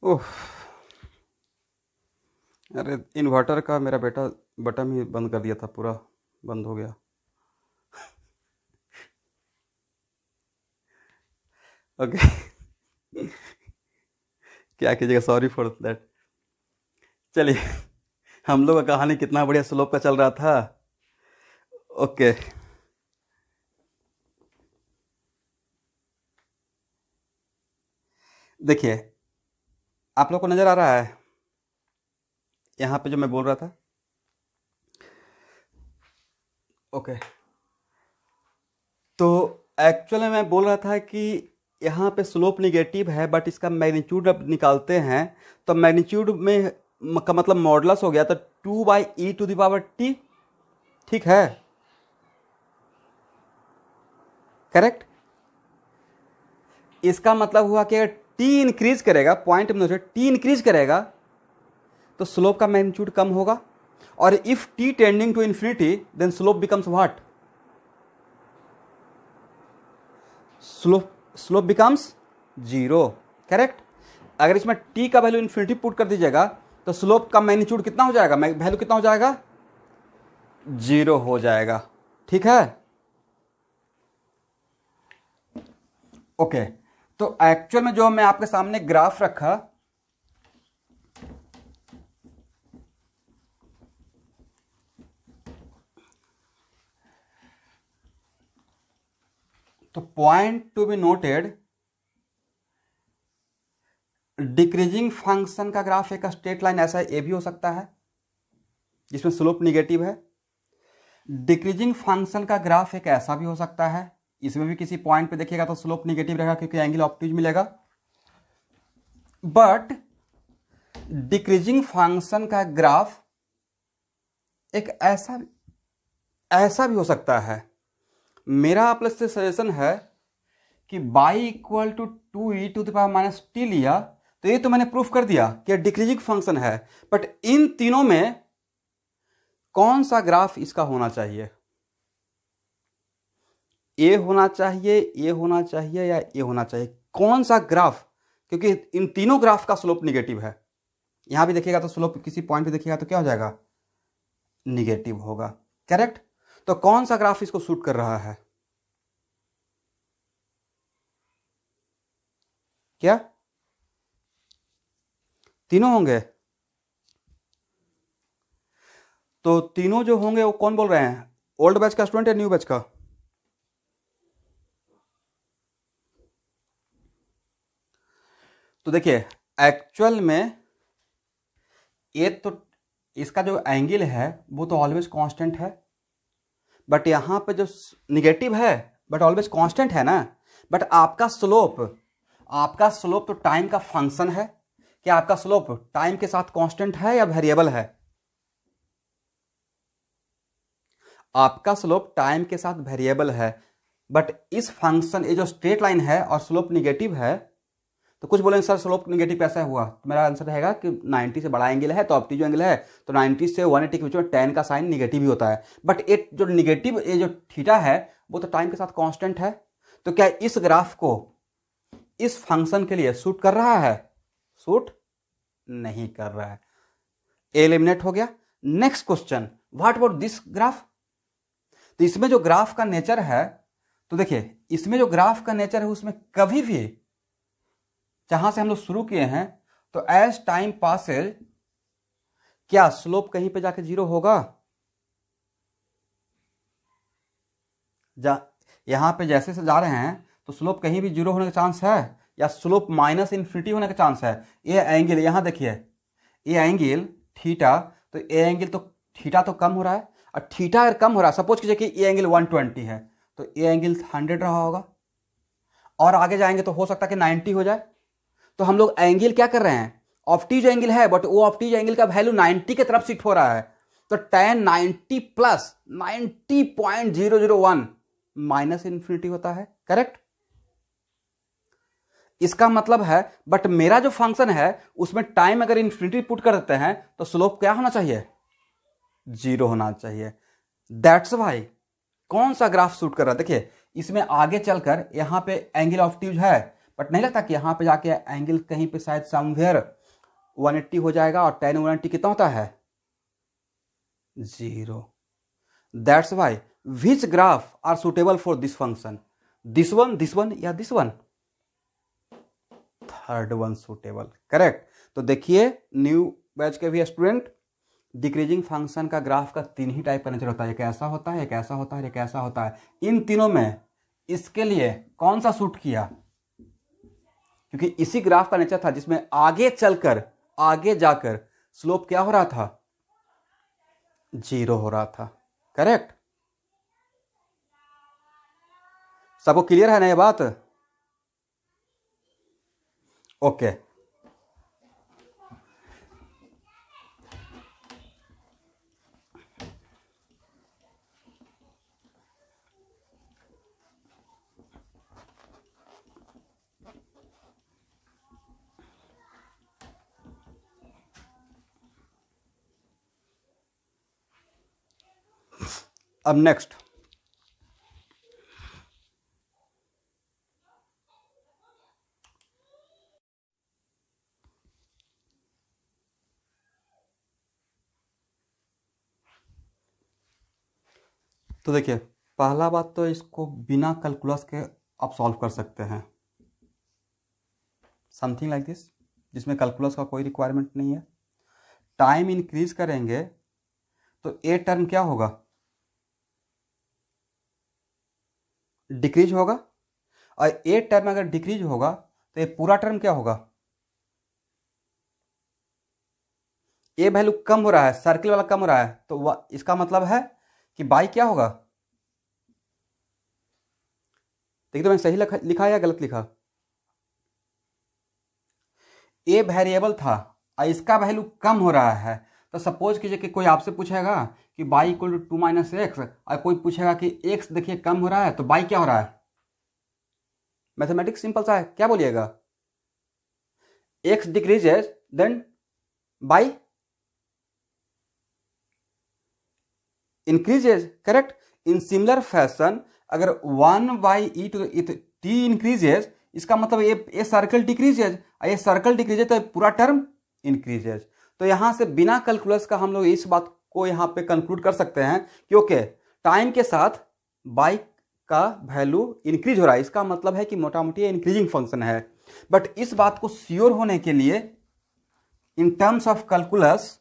S1: ओह, अरे इन्वर्टर का मेरा बेटा बटन ही बंद कर दिया था, पूरा बंद हो गया। ओके क्या कीजिएगा, सॉरी फॉर दैट। चलिए, हम लोग का कहानी कितना बढ़िया स्लोप का चल रहा था। ओके, देखिए आप लोग को नजर आ रहा है यहाँ पे जो मैं बोल रहा था। ओके, तो एक्चुअली मैं बोल रहा था कि यहाँ पे स्लोप निगेटिव है, बट इसका मैग्नीट्यूड अब निकालते हैं तो मैग्नीट्यूड में का मतलब मॉडुलस हो गया, तो 2/e⁻t, ठीक है, करेक्ट। इसका मतलब हुआ कि अगर टी इंक्रीज करेगा, पॉइंट में टी इंक्रीज करेगा तो स्लोप का मैग्नीट्यूड कम होगा, और if T tending to infinity then slope becomes what, slope becomes zero, correct. अगर इसमें टी का वैल्यू इन्फिनिटी पुट कर दीजिएगा तो स्लोप का मैग्नीट्यूड कितना हो जाएगा, वैल्यू कितना हो जाएगा, जीरो हो जाएगा, ठीक है। ओके, तो एक्चुअल में जो मैं आपके सामने ग्राफ रखा, तो point to be noted, decreasing function का ग्राफ एक स्ट्रेट लाइन ऐसा ए भी हो सकता है जिसमें स्लोप निगेटिव है। डिक्रीजिंग फंक्शन का ग्राफ एक ऐसा भी हो सकता है, इसमें भी किसी पॉइंट पे देखिएगा तो स्लोप निगेटिव रहेगा क्योंकि एंगल ऑप्टिज मिलेगा। बट डिक्रीजिंग फंक्शन का ग्राफ एक ऐसा भी हो सकता है। मेरा आप लोग से सजेशन है कि बाई इक्वल टू 2e⁻t लिया तो ये तो मैंने प्रूफ कर दिया कि डिक्रीजिंग फंक्शन है, बट इन तीनों में कौन सा ग्राफ इसका होना चाहिए, ए होना चाहिए, ए होना चाहिए या ए होना चाहिए, कौन सा ग्राफ, क्योंकि इन तीनों ग्राफ का स्लोप निगेटिव है। यहां भी देखिएगा तो स्लोप किसी पॉइंट पे देखिएगा तो क्या हो जाएगा, निगेटिव होगा, करेक्ट। तो कौन सा ग्राफ इसको सूट कर रहा है, क्या तीनों होंगे, तो तीनों जो होंगे वो कौन बोल रहे हैं, ओल्ड बैच का स्टूडेंट या न्यू बैच का, तो देखिए एक्चुअल में ये तो इसका जो एंगल है वो तो ऑलवेज कांस्टेंट है, बट यहाँ पे जो निगेटिव है बट ऑलवेज कांस्टेंट है ना, बट आपका स्लोप तो टाइम का फंक्शन है। क्या आपका स्लोप टाइम के साथ कांस्टेंट है या वेरिएबल है? आपका स्लोप टाइम के साथ वेरिएबल है, बट इस फंक्शन, ये जो स्ट्रेट लाइन है और स्लोप निगेटिव है, तो कुछ बोलेंगे सर स्लोप निगेटिव कैसा हुआ? तो मेरा आंसर रहेगा कि 90 से बड़ा एंगल है तो ऑब्ट्यूज एंगल है, तो 90 से 180 के बीच में tan का साइन निगेटिव ही होता है। बट ये जो निगेटिव, ये जो थीटा है वो तो टाइम के साथ कांस्टेंट है। तो क्या इस ग्राफ को इस फंक्शन के लिए सूट कर रहा है? सूट नहीं कर रहा है। एलिमिनेट हो गया। Next question, what about this graph? तो इसमें जो ग्राफ का नेचर है, तो देखिए इसमें जो ग्राफ का नेचर है उसमें कभी भी जहां से हम लोग शुरू किए हैं, तो एज टाइम पासेज क्या स्लोप कहीं पे जाके जीरो होगा? यहां पे जैसे से जा रहे हैं तो स्लोप कहीं भी जीरो होने का चांस है या स्लोप माइनस इन्फिनिटी होने का चांस है? ये एंगल यहां देखिए, ये एंगल थीटा, तो ये एंगल तो थीटा तो कम हो रहा है, और थीटा अगर कम हो रहा है, सपोज कीजिए कि ये एंगल 120 है तो ये एंगल 100 रहा होगा, और आगे जाएंगे तो हो सकता है कि 90 हो जाए। तो हम लोग एंगल क्या कर रहे हैं, ऑब्ट्यूज एंगल है बट वो ऑब्ट्यूज एंगल का वैल्यू 90 की तरफ शिफ्ट हो रहा है, तो tan 90 प्लस 90.001 माइनस इन्फिनिटी होता है, करेक्ट? इसका मतलब है, बट मेरा जो फंक्शन है उसमें टाइम अगर इन्फिनिटी पुट कर देते हैं तो स्लोप क्या होना चाहिए? जीरो होना चाहिए। दैट्स वाई कौन सा ग्राफ सूट कर रहा है? देखिए इसमें आगे चलकर यहां पे एंगल ऑब्ट्यूज है, बट नहीं लगता कि यहां पे जाके एंगल कहीं पे शायद समवेयर 180 हो जाएगा, और tan 180 कितना होता है? Zero. That's why which graph are suitable for this function? This one या this one? Third one suitable, correct. तो देखिए न्यू बैच के भी स्टूडेंट, डिक्रीजिंग फंक्शन का ग्राफ का तीन ही टाइप का नेचर होता है, एक ऐसा होता है, एक ऐसा होता है, एक ऐसा होता है। इन तीनों में इसके लिए कौन सा सूट किया? क्योंकि इसी ग्राफ का नेचर था जिसमें आगे चलकर, आगे जाकर स्लोप क्या हो रहा था? जीरो हो रहा था, करेक्ट। सबको क्लियर है ना ये बात? ओके। अब नेक्स्ट, तो देखिए पहला बात तो इसको बिना कैलकुलस के आप सॉल्व कर सकते हैं, समथिंग लाइक दिस, जिसमें कैलकुलस का कोई रिक्वायरमेंट नहीं है। टाइम इंक्रीज करेंगे तो ए टर्म क्या होगा? डिक्रीज होगा, और ए टर्म अगर डिक्रीज होगा तो ये पूरा टर्म क्या होगा? ए वैल्यू कम हो रहा है, सर्किल वाला कम हो रहा है, तो इसका मतलब है कि बाई क्या होगा? देखिए तो मैंने सही लिखा या गलत लिखा? ए वेरिएबल था और इसका वैल्यू कम हो रहा है, तो सपोज कीजिए कि कोई आपसे पूछेगा कि बाई इक्वल टू 2 - x, और कोई पूछेगा कि x देखिए कम हो रहा है, तो बाई क्या हो रहा है? मैथमेटिक्स सिंपल सा है, क्या बोलिएगा? x decreases then y increases, correct. In similar fashion अगर 1/e टू t इंक्रीजेज, इसका मतलब ये सर्कल डिक्रीजेज, और ये सर्कल डिक्रीजेज तो पूरा टर्म इंक्रीजेज। तो यहां से बिना कैलकुलस का हम लोग इस बात को यहां पे कंक्लूड कर सकते हैं, क्योंकि टाइम के साथ बाई का वैल्यू इंक्रीज हो रहा है, इसका मतलब है कि मोटा मोटी इंक्रीजिंग फंक्शन है। बट इस बात को श्योर होने के लिए इन टर्म्स ऑफ कैलकुलस,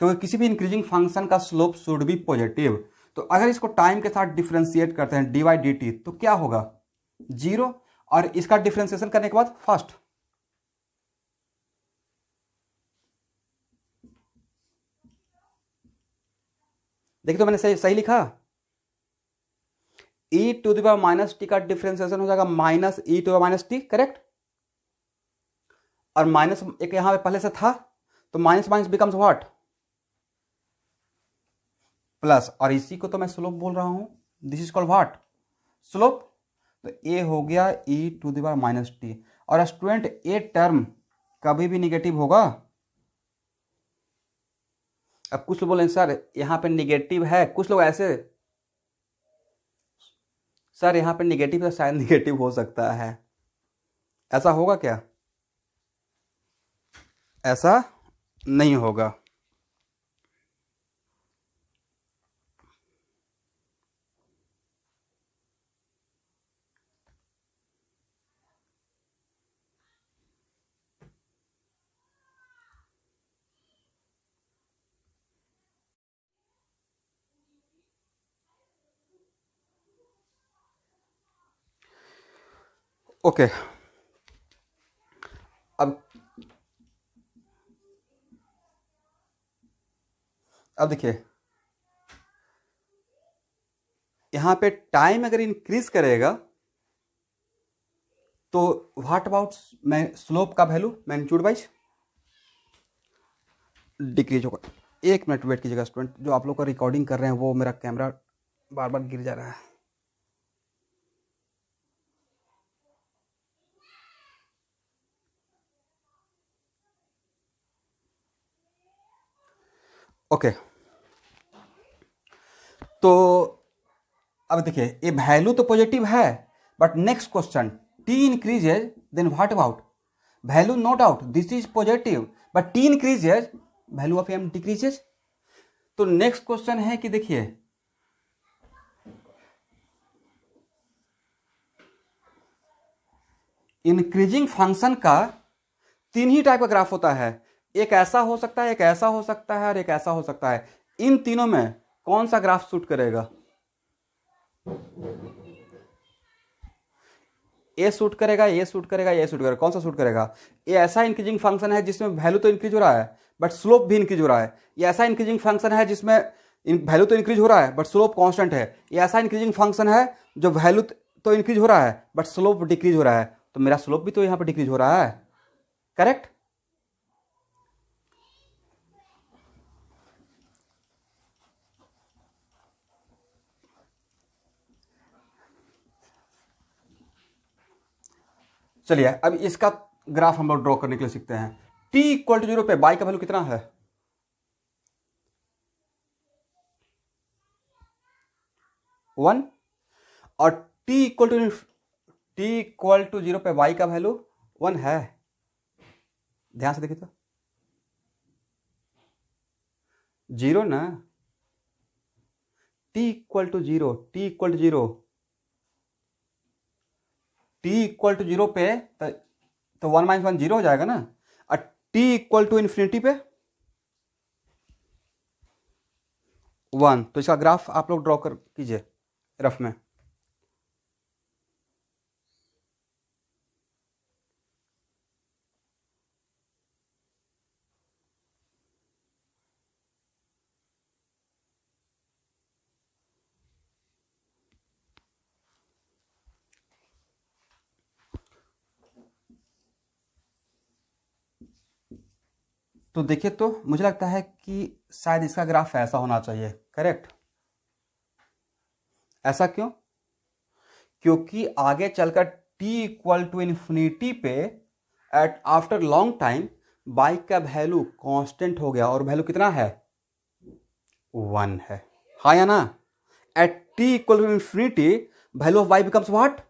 S1: तो किसी भी इंक्रीजिंग फंक्शन का स्लोप शुड बी पॉजिटिव। तो अगर इसको टाइम के साथ डिफरेंशिएट करते हैं dy dt, तो क्या होगा? जीरो। और इसका डिफरेंशिएशन करने के बाद फर्स्ट, देखिए तो मैंने सही लिखा? E to the power minus T का डिफरेंशिएशन हो जाएगा minus E to the minus T, correct. और माइनस एक यहां पे पहले से था, तो minus minus becomes what, plus. और इसी को तो मैं स्लोप बोल रहा हूं, this is called what, slope. तो ए हो गया E to the power minus T. और स्टूडेंट ए टर्म कभी भी निगेटिव होगा। अब कुछ लोग बोले सर यहां पे निगेटिव है, कुछ लोग ऐसे, सर यहां पे निगेटिव है, शायद निगेटिव हो सकता है, ऐसा होगा क्या? ऐसा नहीं होगा। ओके अब देखिए, यहां पे टाइम अगर इंक्रीज करेगा तो व्हाट अबाउट मैं स्लोप का वैल्यू मैग्नीट्यूड वाइज डिक्रीज होगा। एक मिनट वेट कीजिएगा स्टूडेंट, जो आप लोग का रिकॉर्डिंग कर रहे हैं वो मेरा कैमरा बार बार गिर जा रहा है। ओके तो अब देखिए, ये वैल्यू तो पॉजिटिव है, but next question, T increases then what about value, no doubt this is positive, but T increases value of M decreases. तो नेक्स्ट क्वेश्चन है कि देखिए, इंक्रीजिंग फंक्शन का तीन ही टाइप का ग्राफ होता है, एक ऐसा हो सकता है, एक ऐसा हो सकता है और एक ऐसा हो सकता है। इन तीनों में कौन सा ग्राफ सूट करेगा? ए सूट करेगा, ये सूट करेगा, ये सूट करेगा, कौन सा सूट करेगा? ये ऐसा इंक्रीजिंग फंक्शन है जिसमें वैल्यू तो इंक्रीज हो रहा है बट स्लोप भी इंक्रीज हो रहा है। ये ऐसा इंक्रीजिंग फंक्शन है जिसमें वैल्यू तो इंक्रीज हो रहा है बट स्लोप कांस्टेंट है। ये ऐसा इंक्रीजिंग फंक्शन है जो वैल्यू तो इंक्रीज हो रहा है बट स्लोप डिक्रीज हो रहा है। तो मेरा स्लोप भी तो यहां पर डिक्रीज हो रहा है, करेक्ट। चलिए अब इसका ग्राफ हम लोग ड्रॉ करने के लिए सीखते हैं। t इक्वल टू 0 पे y का वैल्यू कितना है? 1। और t इक्वल टू 0 पे y का वैल्यू 1 है। ध्यान से देखिए तो, 0 ना, t equal to 0, t equal to 0, t equal to 0 पे तो 1 माइनस 1 0 हो जाएगा ना। और t इक्वल टू इन्फिनिटी पे 1। तो इसका ग्राफ आप लोग ड्रॉ कर कीजिए रफ में। तो देखिए, तो मुझे लगता है कि शायद इसका ग्राफ ऐसा होना चाहिए, करेक्ट। ऐसा क्यों? क्योंकि आगे चलकर t इक्वल टू इन्फिनिटी पे at after long time y का वैल्यू कांस्टेंट हो गया और वैल्यू कितना है? 1 है, हाँ या ना। At t equal to infinity value of y becomes what?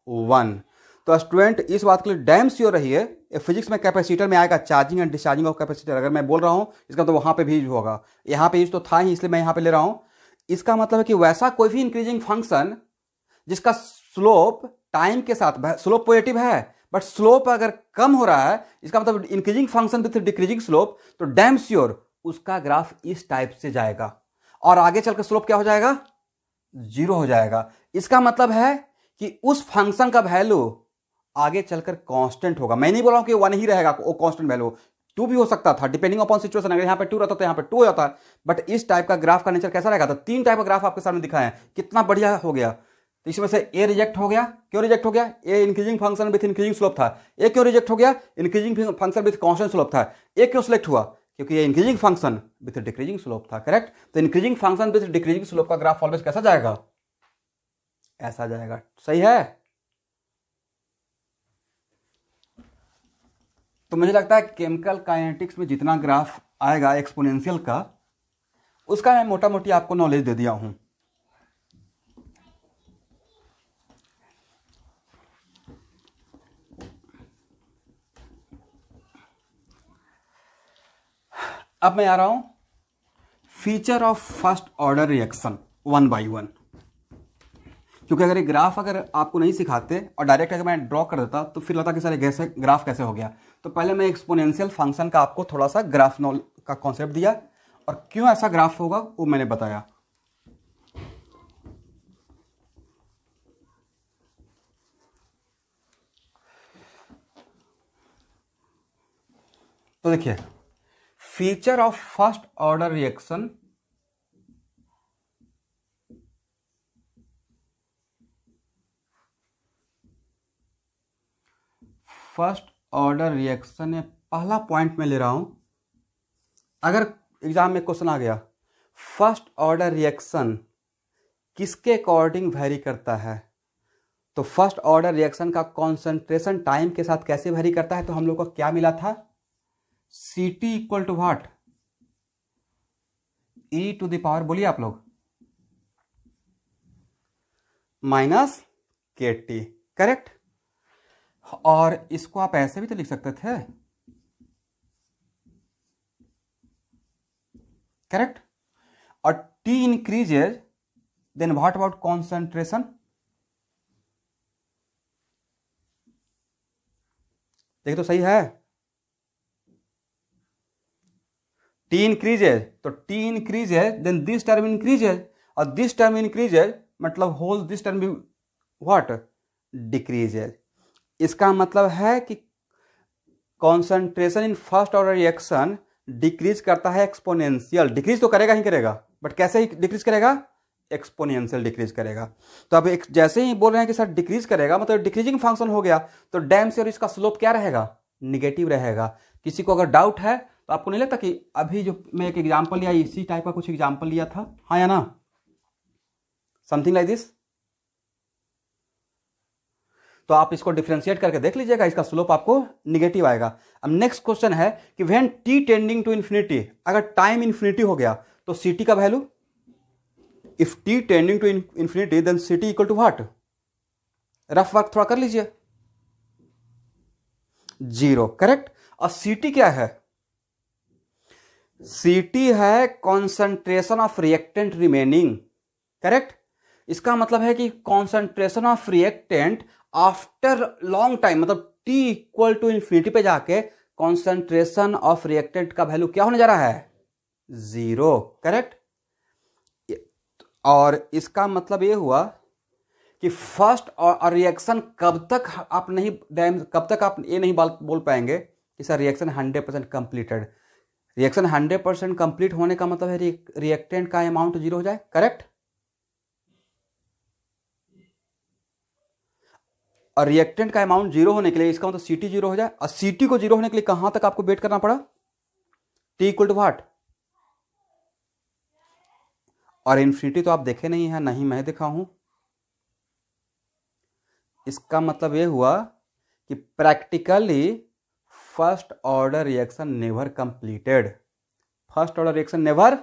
S1: 1। तो स्टूडेंट इस बात के लिए डैम श्योर रहिए, फिजिक्स में कैपेसिटर में आएगा charging and discharging of capacitor. अगर मैं बोल रहा हूं इसका तो वहां पे भी यूज होगा, यहां पे यूज तो था ही, इसलिए मैं यहां पे ले रहा हूं। इसका मतलब है कि वैसा कोई भी इंक्रीजिंग फंक्शन जिसका स्लोप टाइम के साथ, स्लोप पॉजिटिव है बट स्लोप अगर कम हो रहा है, इसका मतलब increasing function with decreasing slope, तो डैम श्योर उसका ग्राफ इस टाइप से जाएगा और आगे चलकर स्लोप क्या हो जाएगा? 0 हो जाएगा। इसका मतलब है कि उस फंक्शन का वैल्यू आगे चलकर कांस्टेंट होगा। मैं नहीं बोल रहा हूं कि 1 ही रहेगा, वो कांस्टेंट वैल्यू 2 भी हो सकता था, डिपेंडिंग अपॉन सिचुएशन। अगर यहां पे 2 रहता तो यहां पे 2 हो जाता। बट इस टाइप का ग्राफ का नेचर कैसा रहेगा? तो 3 टाइप का ग्राफ आपके सामने दिखाया है, कितना बढ़िया हो गया। तो इसमें से ए रिजेक्ट हो गया। क्यों रिजेक्ट हो गया? A increasing function with increasing slope था। ए क्यों रिजेक्ट हो गया? Increasing function with constant slope था। ए क्यों सिलेक्ट हुआ? क्योंकि ये increasing function with decreasing slope था। करेक्ट। तो increasing function with decreasing slope का ग्राफ ऑलवेज कैसा जाएगा? ऐसा जाएगा। सही है। तो मुझे लगता है केमिकल काइनेटिक्स में जितना ग्राफ आएगा एक्सपोनेंशियल का, उसका मैं मोटा मोटी आपको नॉलेज दे दिया हूं। अब मैं आ रहा हूं feature of first order reaction one by one. क्योंकि अगर ये ग्राफ अगर आपको नहीं सिखाते और डायरेक्ट अगर मैं ड्रॉ कर देता तो फिर लगता कि सर कैसे ग्राफ कैसे हो गया। तो पहले मैं एक्सपोनेंशियल फंक्शन का आपको थोड़ा सा ग्राफ का कॉन्सेप्ट दिया और क्यों ऐसा ग्राफ होगा वो मैंने बताया। तो देखिए feature of first order reaction में पहला पॉइंट मैं ले रहा हूं। अगर एग्जाम में क्वेश्चन आ गया फर्स्ट ऑर्डर रिएक्शन किसके अकॉर्डिंग वेरी करता है, तो फर्स्ट ऑर्डर रिएक्शन का कॉन्सेंट्रेशन टाइम के साथ कैसे वेरी करता है, तो हम लोग को क्या मिला था? Ct equal to what? e to the power, बोलिए आप लोग, माइनस kT। करेक्ट। और इसको आप ऐसे भी तो लिख सकते थे। करेक्ट। और T increases then what about concentration? देखिए तो सही है। T इंक्रीजेज, तो T increases then this term increases, और दिस टर्म इंक्रीजेज मतलब whole this term what? Decreases. इसका मतलब है कि concentration in first order reaction decrease करता है एक्सपोनेंशियल। डिक्रीज तो करेगा ही करेगा, बट कैसे ही डिक्रीज करेगा? एक्सपोनेंशियल डिक्रीज करेगा। तो अब जैसे ही बोल रहे हैं कि सर डिक्रीज करेगा मतलब डिक्रीजिंग फंक्शन हो गया, तो डैम से और इसका स्लोप क्या रहेगा? निगेटिव रहेगा। किसी को अगर डाउट है तो आपको नहीं लगता कि अभी जो मैं एक एग्जाम्पल लिया इसी टाइप का कुछ एग्जाम्पल लिया था, हाँ या ना? Something like this. तो आप इसको डिफरेंशिएट करके देख लीजिएगा, इसका स्लोप आपको निगेटिव आएगा। अब नेक्स्ट क्वेश्चन है कि when T tending to infinity, अगर टाइम इन्फिनिटी हो गया तो ct का value, if T tending to infinity then ct equal to what? Rough work थोड़ा कर लीजिए। 0। करेक्ट। और ct क्या है? ct है concentration of reactant remaining. Correct. इसका मतलब है कि concentration of reactant after long time, मतलब t इक्वल टू इन्फिनिटी पे जाके कॉन्सेंट्रेशन ऑफ रिएक्टेंट का वैल्यू क्या होने जा रहा है? 0। करेक्ट। और इसका मतलब ये हुआ कि फर्स्ट और रिएक्शन कब तक आप ये नहीं बोल पाएंगे कि sir reaction 100% completed. Reaction 100% complete होने का मतलब है रिएक्टेंट का अमाउंट 0 हो जाए। करेक्ट। और रिएक्टेंट का अमाउंट 0 होने के लिए इसका मतलब ct 0 हो जाए, और ct को 0 होने के लिए कहां तक आपको वेट करना पड़ा? t equal to what? और इन्फिनिटी तो आप देखे नहीं है, नहीं मैं देखा हूं। इसका मतलब यह हुआ कि practically first order reaction never completed. First order reaction never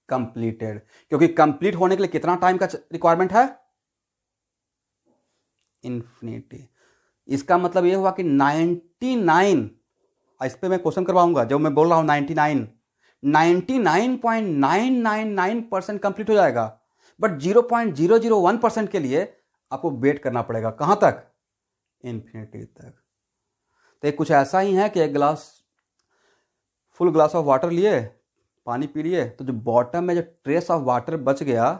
S1: completed, क्योंकि कंप्लीट होने के लिए कितना टाइम का रिक्वायरमेंट है? इन्फिनिटी। इसका मतलब यह हुआ कि 99, इस पर मैं क्वेश्चन करवाऊंगा, जब मैं बोल रहा हूं 99.999% कंप्लीट हो जाएगा, बट 0.001% के लिए आपको वेट करना पड़ेगा। कहां तक? इन्फिनिटी तक। तो कुछ ऐसा ही है कि एक फुल ग्लास ऑफ वाटर लिए, पानी पी लिए, तो जो बॉटम में जो ट्रेस ऑफ वाटर बच गया,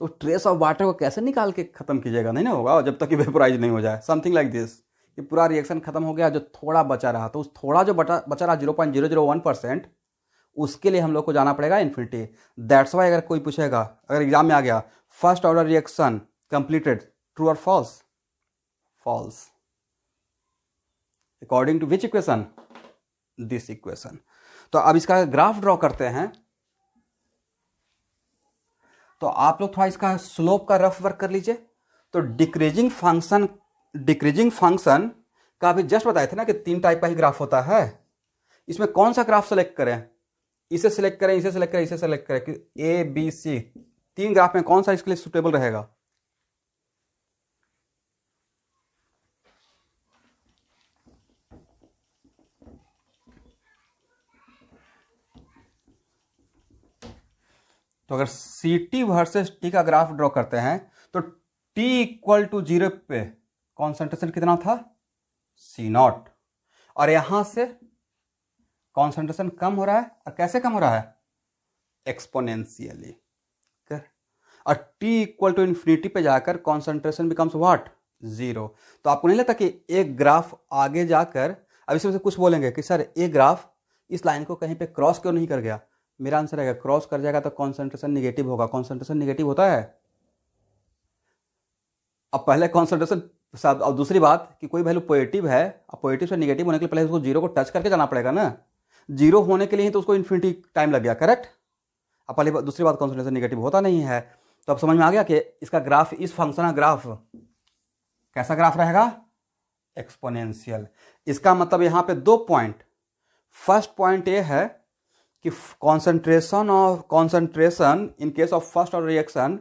S1: तो ट्रेस ऑफ वाटर को कैसे निकाल के खत्म कीजिएगा? नहीं ना होगा जब तक कि वेपोराइज नहीं हो जाए। समथिंग लाइक दिस, कि पूरा रिएक्शन खत्म हो गया, जो थोड़ा बचा रहा, तो उस थोड़ा जो बचा रहा 0.001%, उसके लिए हम लोग को जाना पड़ेगा इन्फिनिटी। दैट्स वाई अगर कोई पूछेगा, अगर एग्जाम में आ गया first order reaction completed, true और false? False. According to which equation? This equation. तो अब इसका ग्राफ ड्रॉ करते हैं, तो आप लोग थोड़ा इसका स्लोप का रफ वर्क कर लीजिए। तो डिक्रीजिंग फंक्शन का अभी जस्ट बताए थे ना कि 3 टाइप का ही ग्राफ होता है। इसमें कौन सा ग्राफ सेलेक्ट करें? इसे सिलेक्ट करें, इसे सिलेक्ट करें, इसे सिलेक्ट करें कि ए बी सी 3 ग्राफ में कौन सा इसके लिए सुटेबल रहेगा? तो अगर सी टी वर्सेस टी का ग्राफ ड्रॉ करते हैं तो टी इक्वल टू 0 पे कॉन्सेंट्रेशन कितना था? सी नॉट। और यहां से कॉन्सेंट्रेशन कम हो रहा है, और कैसे कम हो रहा है? एक्सपोनेंशियली। और टी इक्वल टू इन्फिनिटी पे जाकर कॉन्सेंट्रेशन बिकम्स व्हाट? 0। तो आपको नहीं लगता कि एक ग्राफ आगे जाकर, अब इसमें से कुछ बोलेंगे कि सर एक ग्राफ इस लाइन को कहीं पे क्रॉस क्यों नहीं कर गया? मेरा आंसर है क्रॉस कर जाएगा तो कॉन्सेंट्रेशन निगेटिव होगा। कॉन्सेंट्रेशन निगेटिव होता है। अब पहले कॉन्सेंट्रेशन, अब दूसरी बात कि कोई वैल्यू पॉजिटिव है, अब पॉजिटिव से निगेटिव होने के लिए पहले उसको 0 को टच करके जाना पड़ेगा ना। 0 होने के लिए ही तो उसको इन्फिनिटी टाइम लग गया, करेक्ट? अब पहले दूसरी बात, कॉन्सेंट्रेशन निगेटिव होता नहीं है। तो अब समझ में आ गया कि इसका ग्राफ, इस फंक्शन का ग्राफ कैसा ग्राफ रहेगा? एक्सपोनेंशियल। इसका मतलब यहां पे 2 पॉइंट। फर्स्ट पॉइंट ये है कि concentration in case of first order reaction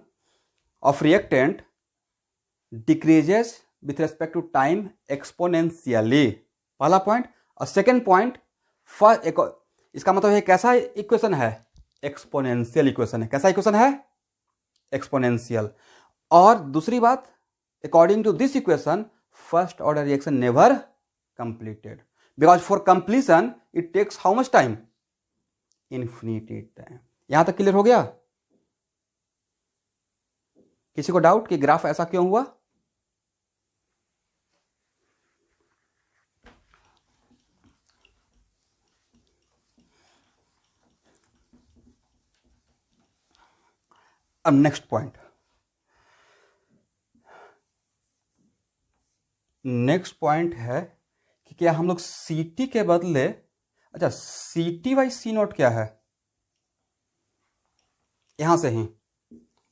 S1: of reactant decreases with respect to time exponentially, पहला पॉइंट। और सेकेंड पॉइंट, इसका मतलब ये कैसा इक्वेशन है? एक्सपोनेंशियल इक्वेशन है। कैसा इक्वेशन है? एक्सपोनेंशियल। और दूसरी बात, according to this equation first order reaction never completed, because for completion it takes how much time? Infinity time. यहां तक क्लियर हो गया? किसी को डाउट कि ग्राफ ऐसा क्यों हुआ? अब नेक्स्ट पॉइंट, है कि क्या हम लोग सी टी के बदले, अच्छा C T by C naught क्या है? यहां से ही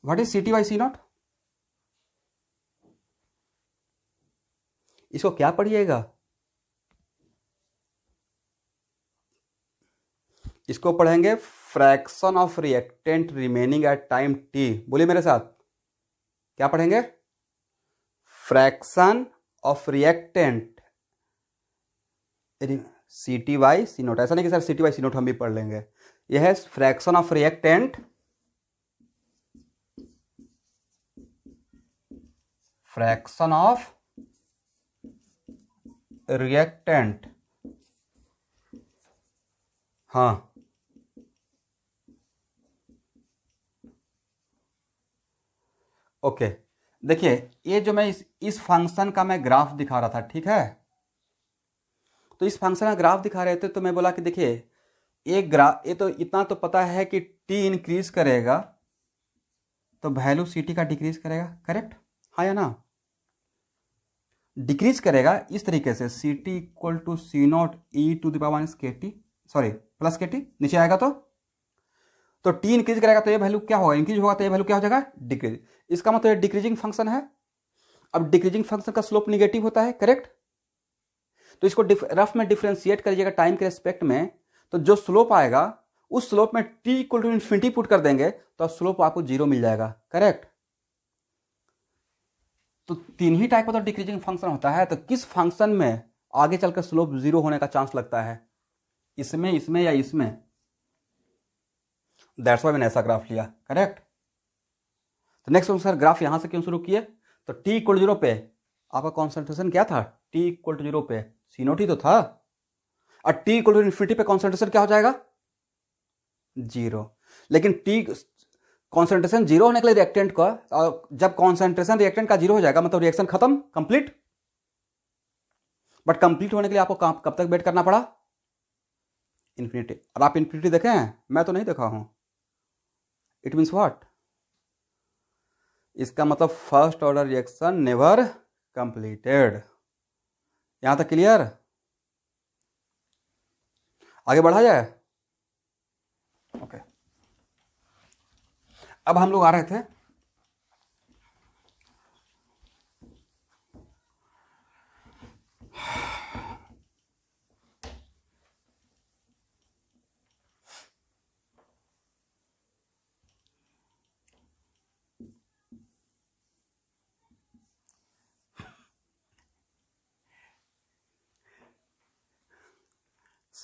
S1: what is C T by C naught? इसको क्या पढ़िएगा? इसको पढ़ेंगे fraction of reactant remaining at time T. बोलिए मेरे साथ, क्या पढ़ेंगे? Fraction of reactant C T by C naught. ऐसा नहीं कि sir C T by C naught हम भी पढ़ लेंगे। यह है fraction of reactant, fraction of reactant. हाँ, ओके। देखिए ये जो मैं इस फंक्शन का मैं ग्राफ दिखा रहा था, ठीक है? तो इस फंक्शन का ग्राफ दिखा रहे थे तो मैं बोला कि देखिए एक ग्राफ, ये तो इतना तो पता है कि टी इंक्रीज करेगा तो वैल्यू सी टी का डिक्रीज करेगा, करेक्ट? हाँ या ना? डिक्रीज करेगा इस तरीके से, C T equal to C naught E to the power minus K T, sorry plus K T, नीचे आएगा तो टी इंक्रीज करेगा तो ये वैल्यू क्या होगा? इंक्रीज होगा तो ये वैल्यू क्या हो जाएगा? डिक्रीज। इसका मतलब ये डिक्रीजिंग फंक्शन है। अब डिक्रीजिंग फंक्शन का स्लोप निगेटिव होता है, करेक्ट? तो इसको रफ में डिफरेंशिएट करिएगा टाइम के रेस्पेक्ट में, तो जो स्लोप आएगा उस स्लोप में T equal to infinity put कर देंगे तो स्लोप आपको 0 मिल जाएगा, करेक्ट? तो 3 ही टाइप का तो डिक्रीजिंग फंक्शन होता है। तो किस फंक्शन में आगे चलकर स्लोप 0 होने का चांस लगता है? इसमें, इसमें या इसमें? दैट्स व्हाई मैंने ऐसा ग्राफ लिया, करेक्ट? तो नेक्स्ट सर ग्राफ यहां से क्यों शुरू किए? तो टी इक्वल 0 पे आपका कॉन्सेंट्रेशन क्या था? टी इक्वल टू 0 पे सी नोट ही तो था। और टी इक्वल टू इन्फिनिटी पे कॉन्सेंट्रेशन क्या हो जाएगा? 0। लेकिन टी कॉन्सेंट्रेशन 0 होने के लिए रिएक्टेंट का, और जब कॉन्सेंट्रेशन रिएक्टेंट का 0 हो जाएगा मतलब रिएक्शन खत्म, कंप्लीट। बट कंप्लीट होने के लिए आपको कब तक वेट करना पड़ा? इन्फिनिटी। अब आप इन्फिनिटी देखे हैं? मैं तो नहीं देखा हूं। It means what? इसका मतलब first order reaction never completed. यहां तक क्लियर? आगे बढ़ा जाए। ओके, अब हम लोग आ रहे थे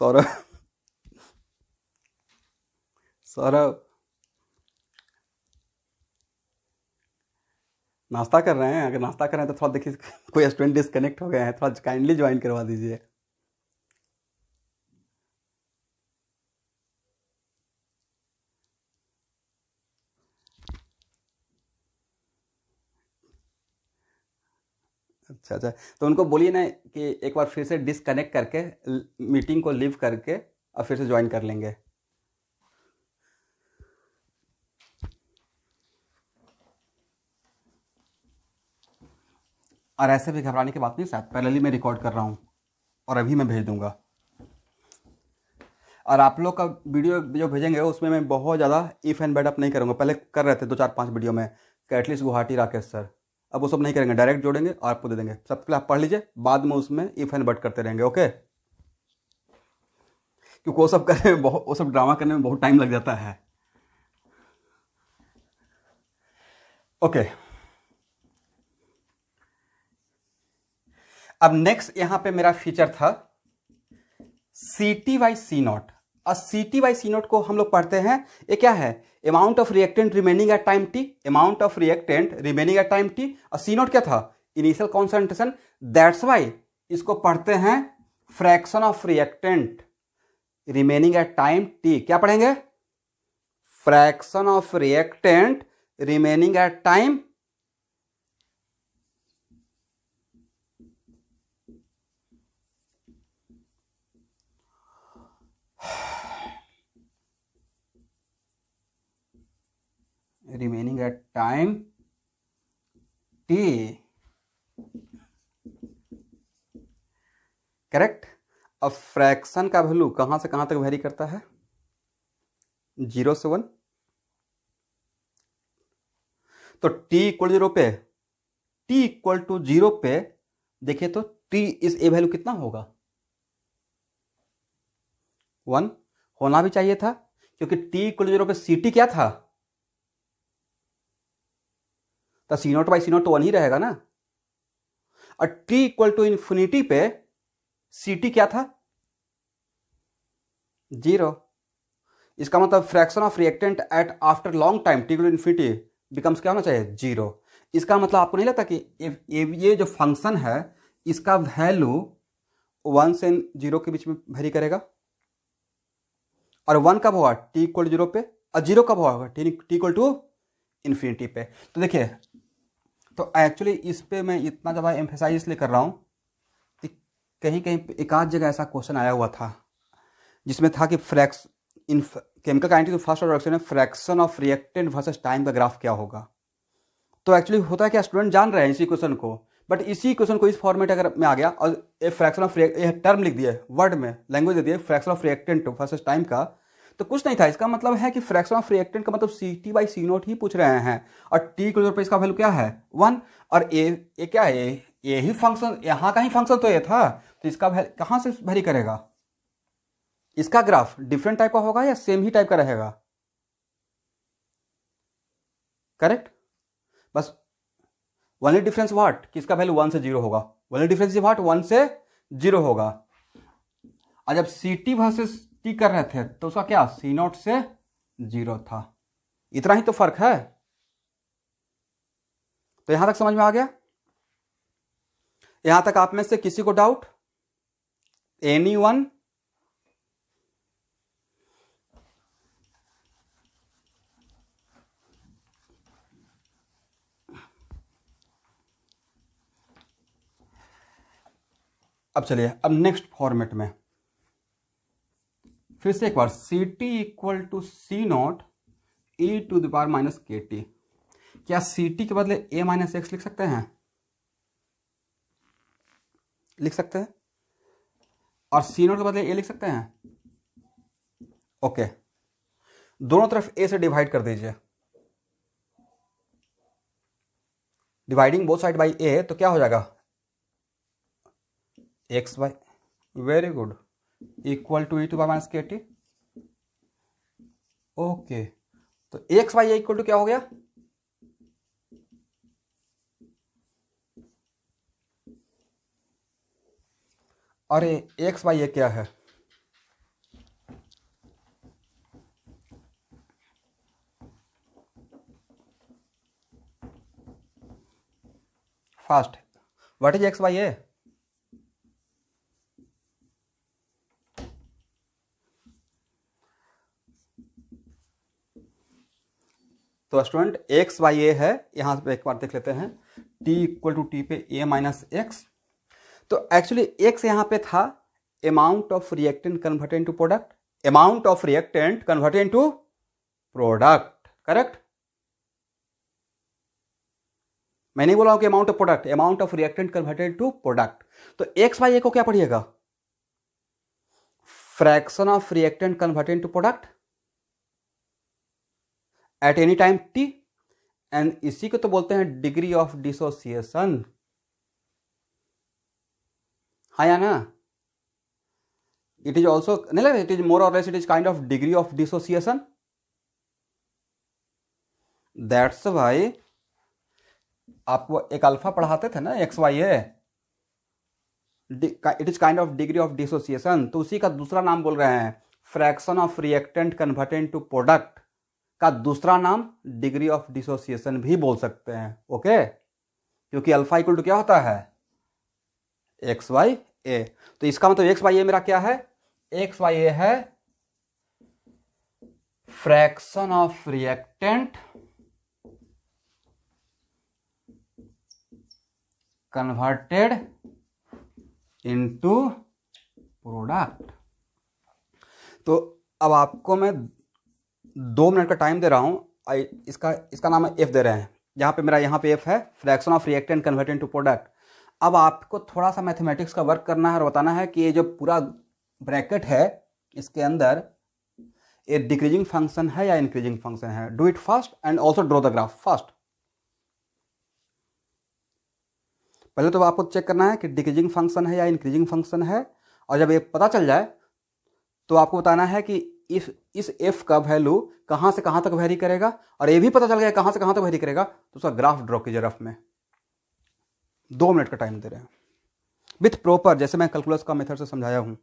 S1: सौरभ सौरभ नाश्ता कर रहे हैं? अगर नाश्ता कर रहे हैं तो थोड़ा देखिए कोई स्टूडेंट डिस्कनेक्ट हो गए हैं, थोड़ा काइंडली ज्वाइन करवा दीजिए। अच्छा अच्छा, तो उनको बोलिए ना कि एक बार फिर से डिस्कनेक्ट करके मीटिंग को लीव करके और फिर से ज्वाइन कर लेंगे। और ऐसे भी घबराने की बात नहीं, शायद पैरेलली मैं रिकॉर्ड कर रहा हूँ और अभी मैं भेज दूंगा। और आप लोग का वीडियो जो भेजेंगे उसमें मैं बहुत ज़्यादा इफ़ एंड बैड अप नहीं करूँगा। पहले कर रहे थे 2 4 5 वीडियो में कि एटलीस्ट गुवाहाटी राकेश सर, अब वो सब नहीं करेंगे, डायरेक्ट जोड़ेंगे और आपको दे देंगे। सबसे पहले आप पढ़ लीजिए, बाद में उसमें इफ़ एंड बैड करते रहेंगे। ओके, क्योंकि वो सब करने में वो सब ड्रामा करने में बहुत टाइम लग जाता है। ओके, अब नेक्स्ट यहां पे मेरा फीचर था C T by C naught. और C T by C naught को हम लोग पढ़ते हैं, ये क्या है? Amount of reactant remaining at time T, amount of reactant remaining at time T. और सी नॉट क्या था? Initial concentration. दैट्स वाई इसको पढ़ते हैं fraction of reactant remaining at time T. क्या पढ़ेंगे? Fraction of reactant remaining at time remaining at time t। Correct. अब fraction का वैल्यू कहां से कहां तक वेरी करता है? 0 से 1। तो t इक्वल 0 पे, t इक्वल टू 0 पे देखिए तो t इस ए वैल्यू कितना होगा? 1 होना भी चाहिए था, क्योंकि t इक्वल 0 पे सी टी क्या था? तो सी नॉट बाई सी नॉट तो 1 ही रहेगा ना। और t इक्वल टू इन्फिनिटी पे सी टी क्या था? 0। इसका मतलब fraction of reactant at after long time T equal to infinity becomes क्या होना चाहिए? 0। इसका मतलब आपको नहीं लगता कि ये जो फंक्शन है इसका वैल्यू 1 से 0 के बीच में वेरी करेगा? और 1 कब होगा? t इक्वल 0 पे, और 0 कब होगा? t इक्वल टू इन्फिनिटी पे। तो देखिए, तो एक्चुअली इस पे मैं इतना ज़्यादा एम्फेसाइज इसलिए कर रहा हूँ कि कहीं कहीं एक आध जगह ऐसा क्वेश्चन आया हुआ था जिसमें था कि इन केमिकल काइनेटिक्स में फर्स्ट ऑर्डर रिएक्शन में fraction of reactant versus time का ग्राफ क्या होगा। तो एक्चुअली होता है कि स्टूडेंट जान रहे हैं इसी क्वेश्चन को, बट इसी क्वेश्चन को इस फॉर्मेट अगर में आ गया और ए फ्रैक्शन ऑफ टर्म लिख दिए, वर्ड में लैंग्वेज दे दिए fraction of reactant versus time का, तो कुछ नहीं था। इसका मतलब है कि फ्रैक्शन ऑफ रिएक्टेंट का मतलब C T by C naught ही पूछ रहे हैं, और टी क्लोजर पे इसका वैल्यू क्या है? 1। और ए क्या है? ये ही फंक्शन, यहाँ का ही फंक्शन तो ये था, तो इसका कहाँ से वेरी करेगा? इसका ग्राफ डिफरेंट टाइप का होगा या सेम ही टाइप का रहेगा? करेक्ट। बस ओनली डिफरेंस व्हाट, कि इसका वैल्यू 1 से 0 होगा। ओनली डिफरेंस व्हाट, 1 से 0 होगा। और जब सी टी वर्सेस टी कर रहे थे तो उसका क्या? सी नॉट से 0 था। इतना ही तो फर्क है। तो यहां तक समझ में आ गया? यहां तक आप में से किसी को डाउट? एनीवन? अब चलिए, अब नेक्स्ट फॉर्मेट में फिर से एक बार C T equal to C naught E to the power minus K T. क्या सी टी के बदले ए माइनस एक्स लिख सकते हैं? लिख सकते हैं। और सी नोट के बदले ए लिख सकते हैं। ओके, दोनों तरफ ए से डिवाइड कर दीजिए। Dividing both side by A, तो क्या हो जाएगा? X Y, very good, equal to E to power minus K T. Okay, तो एक्स वाई इक्वल टू क्या हो गया? अरे एक्स वाई क्या है? Fast, what is X Y A? तो स्टूडेंट एक्स वाई ए है, यहां पे एक बार देख लेते हैं। टी इक्वल टू टी पे ए माइनस एक्स, तो एक्चुअली एक्स यहां पे था amount of reactant converted into product, amount of reactant converted into product, correct? मैं नहीं बोल रहा हूं कि amount of product, amount of reactant converted to product. तो एक्स वाई ए को क्या पढ़िएगा? Fraction of reactant converted into product at any time T, and इसी को तो बोलते हैं डिग्री ऑफ डिसोसिएशन। हाँ या ना? इट इज ऑल्सो नहीं लग, इट इज मोर और less it is kind of degree of dissociation. That's why आपको एक अल्फा पढ़ाते थे ना, X Y A, it is kind of degree of dissociation, तो उसी का दूसरा नाम बोल रहे हैं fraction of reactant converted to product का दूसरा नाम डिग्री ऑफ डिसोसिएशन भी बोल सकते हैं। ओके, क्योंकि अल्फा इक्वल टू क्या होता है? X Y A. तो इसका मतलब एक्स वाई ए मेरा क्या है? एक्स वाई ए है fraction of reactant converted into product. तो अब आपको मैं 2 मिनट का टाइम दे रहा हूं। इसका नाम है एफ दे रहे हैं, यहाँ पे एफ है fraction of reactant converted into product. अब आपको थोड़ा सा मैथमेटिक्स का वर्क करना है और बताना है कि ये जो पूरा ब्रैकेट है इसके अंदर ये डिक्रीजिंग फंक्शन है या इंक्रीजिंग फंक्शन है। Do it fast and also draw the graph fast. पहले तो आपको चेक करना है कि डिक्रीजिंग फंक्शन है या इंक्रीजिंग फंक्शन है, और जब ये पता चल जाए तो आपको बताना है कि इस एफ का वैल्यू कहां से कहां तक वेरी करेगा, और ये भी पता चल गया कहां से कहां तक वेरी करेगा, तो उसका ग्राफ ड्रॉ कीजिए रफ में। 2 मिनट का टाइम दे रहे हैं विथ प्रॉपर, जैसे मैं कैलकुलस का मेथड से समझाया हूं।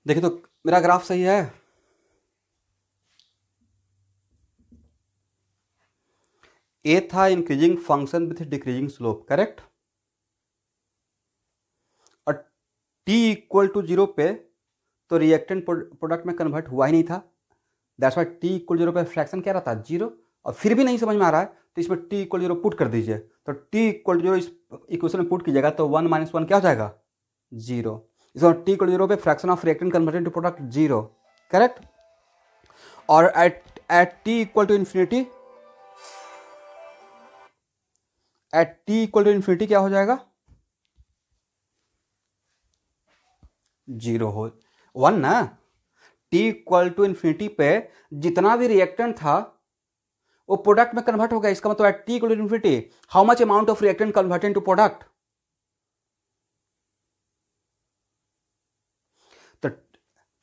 S1: देखिए तो मेरा ग्राफ सही है। ए था increasing function with decreasing slope, correct? और टी इक्वल टू 0 पे तो रिएक्टेंट प्रोडक्ट में कन्वर्ट हुआ ही नहीं था। दैट्स व्हाई टी इक्वल 0 पे फ्रैक्शन क्या रहता है? 0। और फिर भी नहीं समझ में आ रहा है तो इसमें टी इक्वल 0 पुट कर दीजिए। तो टी इक्वल 0 इस इक्वेशन में पुट कीजिएगा तो 1 - 1 क्या हो जाएगा? 0। इसमें टी इक्वल 0 पे fraction of reactant converted to product 0, correct? और at T equal to infinity, at T equal to infinity क्या हो जाएगा? जीरो हो, वन ना। टी इक्वल टू इन्फिनिटी पे जितना भी रिएक्टेंट था वो प्रोडक्ट में कन्वर्ट हो गया। इसका मतलब at T equal to infinity how much amount of reactant convert into product.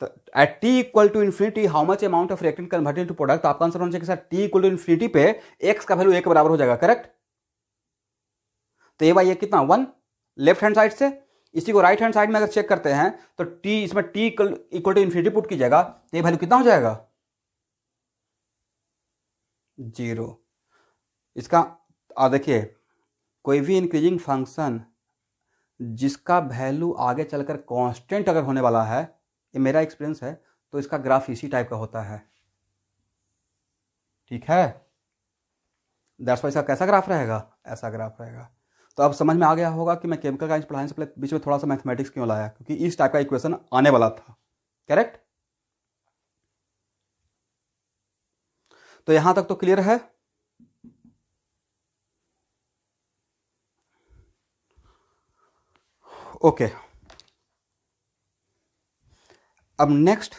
S1: तो at T equal to infinity how much amount of reactant convert into product. तो आपका आंसर होना चाहिए sir T equal to infinity पे X का value 1 के बराबर हो जाएगा, करेक्ट। तो ये भाई ये कितना 1 लेफ्ट हैंड साइड से, इसी को राइट हैंड साइड में अगर चेक करते हैं तो टी इसमें T equal to infinity put कीजिएगा तो ये वैल्यू कितना हो जाएगा 0। इसका देखिए कोई भी इंक्रीजिंग फंक्शन जिसका वैल्यू आगे चलकर कांस्टेंट अगर होने वाला है, ये मेरा एक्सपीरियंस है, तो इसका ग्राफ इसी टाइप का होता है, ठीक है। दैट्स वाई इसका कैसा ग्राफ रहेगा, ऐसा ग्राफ रहेगा। तो अब समझ में आ गया होगा कि मैं केमिकल साइंस पढ़ाने से पहले बीच में थोड़ा सा मैथमेटिक्स क्यों लाया, क्योंकि इस टाइप का इक्वेशन आने वाला था, करेक्ट। तो यहां तक तो क्लियर है। ओके अब नेक्स्ट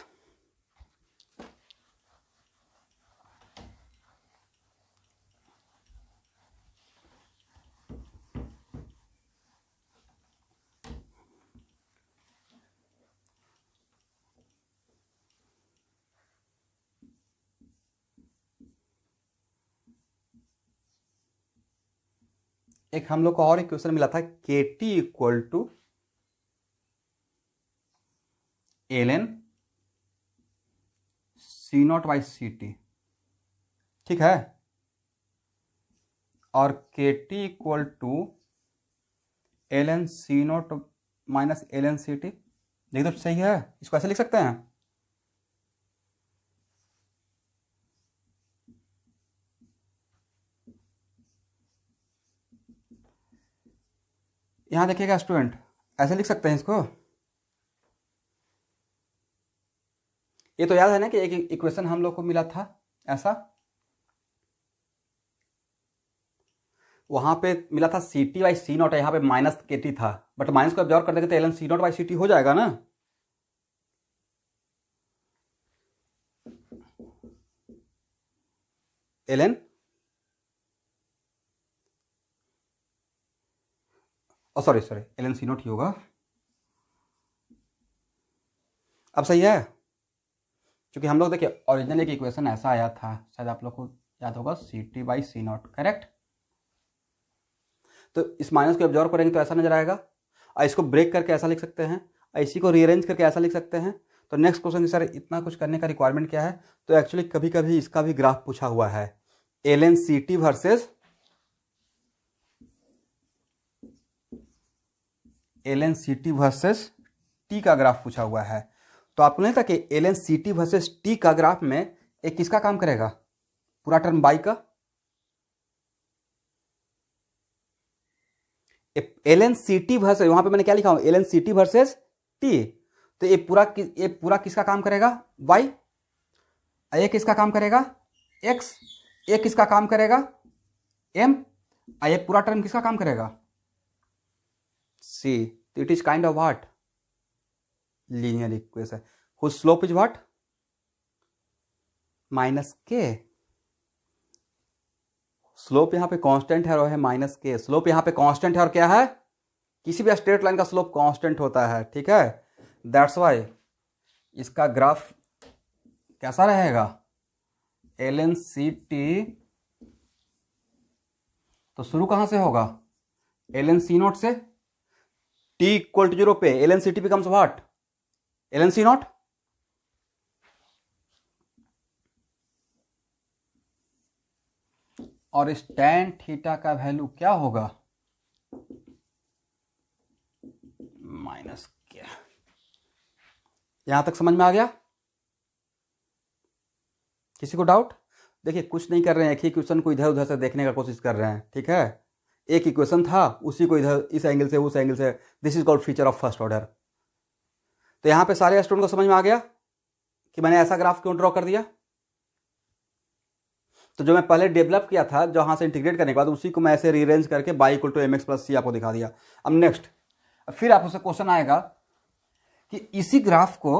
S1: एक हम लोग को और इक्वेशन मिला था K T equal to L N C naught by C T, ठीक है। और K T equal to L N C naught minus L N C T, देखिए तो सही है, इसको ऐसे लिख सकते हैं। यहां देखिएगा स्टूडेंट, ऐसे लिख सकते हैं इसको। ये तो याद है ना कि एक इक्वेशन हम लोग को मिला था ऐसा, वहां पे मिला था C T by C naught, यहाँ पे माइनस के टी था, बट माइनस को ऑब्जर्व कर देंगे तो L N C naught by C T हो जाएगा ना। L N sorry L N C naught ही होगा। अब सही है, क्योंकि हम लोग देखिए ओरिजिनल एक इक्वेशन ऐसा आया था, शायद आप लोग को याद होगा, C T by C naught, correct. तो इस माइनस को ऑब्जर्व करेंगे तो ऐसा नजर आएगा, और इसको ब्रेक करके ऐसा लिख सकते हैं, और इसी को रीअरेंज करके ऐसा लिख सकते हैं। तो नेक्स्ट क्वेश्चन सर इतना कुछ करने का रिक्वायरमेंट क्या है, तो एक्चुअली कभी कभी इसका भी ग्राफ पूछा हुआ है, L N C T versus L N C T versus T का ग्राफ पूछा हुआ है। तो आपको नहीं था कि L N C T versus T का ग्राफ में एक किसका काम करेगा, पूरा टर्म बाई का, L N C T versus, वहां पे मैंने क्या लिखा हूं L N C T versus T, तो ये पूरा किसका काम करेगा वाई, ये किसका काम करेगा एक्स, ये किसका काम करेगा एम, ये पूरा टर्म किसका काम करेगा सी। तो it is kind of what linear equation whose slope is what minus K. Slope यहां पे कांस्टेंट है और है माइनस के, स्लोप यहां पे कांस्टेंट है और क्या है, किसी भी स्ट्रेट लाइन का स्लोप कांस्टेंट होता है, ठीक है। दैट्स वाई इसका ग्राफ कैसा रहेगा एल एन सी टी, तो शुरू कहां से होगा एल एन सी नॉट से, टी इक्वल टू 0 पे L N C T becomes what L N C naught, और इस tan थीटा का वैल्यू क्या होगा माइनस क्या। यहां तक समझ में आ गया, किसी को डाउट। देखिए कुछ नहीं कर रहे हैं, एक ही क्वेश्चन को इधर उधर से देखने का कोशिश कर रहे हैं, ठीक है। एक इक्वेशन था उसी को इधर इस एंगल से उस एंगल से, this is called feature of first order. तो यहां पे सारे स्टूडेंट को समझ में आ गया कि मैंने ऐसा ग्राफ क्यों ड्रॉ कर दिया। तो जो मैं पहले डेवलप किया था जहां से इंटीग्रेट करने के बाद, उसी को मैं ऐसे रीअरेंज करके Y equal to M X plus C आपको दिखा दिया। अब नेक्स्ट फिर आप उससे क्वेश्चन आएगा कि इसी ग्राफ को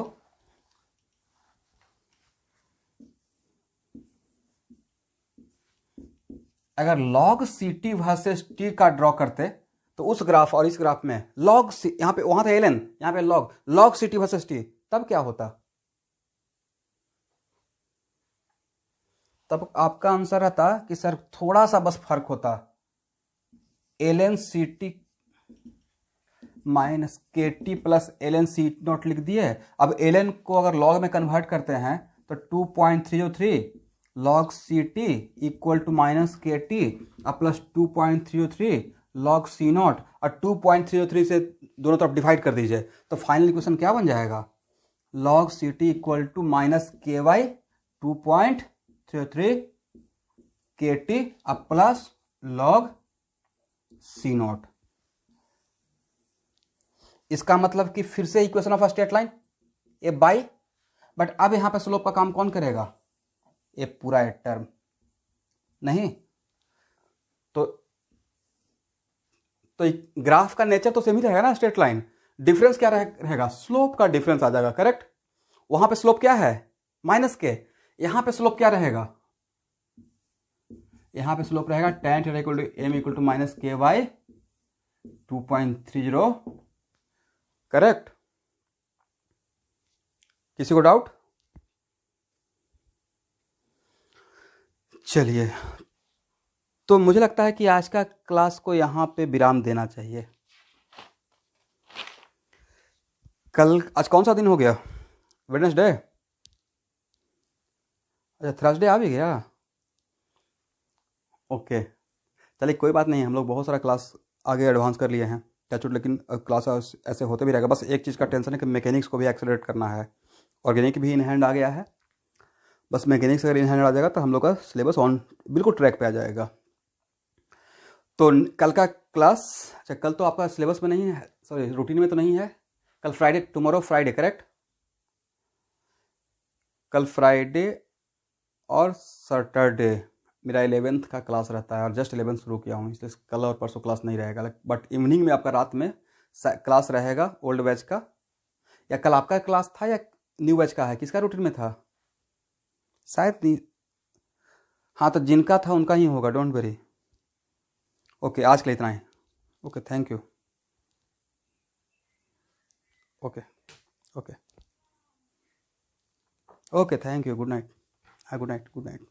S1: अगर log ct वर्सेस t का ड्रॉ करते तो उस ग्राफ और इस ग्राफ में log c, यहां पे वहां था ln, यहां पे log ct वर्सेस t, तब क्या होता? तब आपका आंसर रहता कि सर थोड़ा सा बस फर्क होता, ln ct minus K T plus ln ct not लिख दिए। अब ln को अगर log में कन्वर्ट करते हैं तो 2.303 log ct equal to minus K T अब प्लस 2.303 log c नॉट, और 2.303 से दोनों तरफ डिवाइड कर दीजिए तो फाइनल इक्वेशन क्या बन जाएगा? log ct equal to minus K by 2.303 K T अब प्लस log c नॉट। इसका मतलब कि फिर से equation of straight line A by, but अब यहां पे स्लोप का काम कौन करेगा? ए पूरा ए टर्म नहीं। तो ग्राफ का नेचर तो सेम ही रहेगा ना, स्ट्रेट लाइन। डिफरेंस क्या रहेगा? स्लोप का डिफरेंस आ जाएगा, करेक्ट। वहां पे स्लोप क्या है? माइनस के। यहां पे स्लोप क्या रहेगा? यहां पे स्लोप रहेगा tan theta equal to m equal to minus K by 2.30, correct. किसी को डाउट? चलिए, तो मुझे लगता है कि आज का क्लास को यहां पे विराम देना चाहिए। कल, आज कौन सा दिन हो गया? वेडनेसडे। अच्छा, थर्सडे आ भी गया। ओके, चलिए कोई बात नहीं, हम लोग बहुत सारा क्लास आगे एडवांस कर लिए हैं टचवुड, लेकिन क्लास ऐसे होते भी रहेगा। बस एक चीज़ का टेंशन है कि मैकेनिक्स को भी एक्सेलरेट करना है। ऑर्गेनिक भी इन हैंड आ गया है, बस मैकेनिक्स अगर इन हैंड आ जाएगा तो हम लोग का सिलेबस ऑन बिल्कुल ट्रैक पे आ जाएगा। तो कल का क्लास, अच्छा कल तो आपका सिलेबस में नहीं है, सॉरी रूटीन में तो नहीं है। कल फ्राइडे, टुमारो फ्राइडे, करेक्ट। कल फ्राइडे और सैटरडे मेरा 11th का क्लास रहता है, और जस्ट 11th शुरू किया हूँ, इसलिए कल और परसों क्लास नहीं रहेगा। बट इवनिंग में आपका रात में क्लास रहेगा ओल्ड बैच का। या कल आपका क्लास था या न्यू बैच का है? किसका रूटीन में था? शायद नहीं। हाँ, तो जिनका था उनका ही होगा, डोंट वरी। ओके, आज के लिए इतना ही। Okay, thank you. Okay okay okay, thank you. Good night. हाँ, गुड नाइट, गुड नाइट।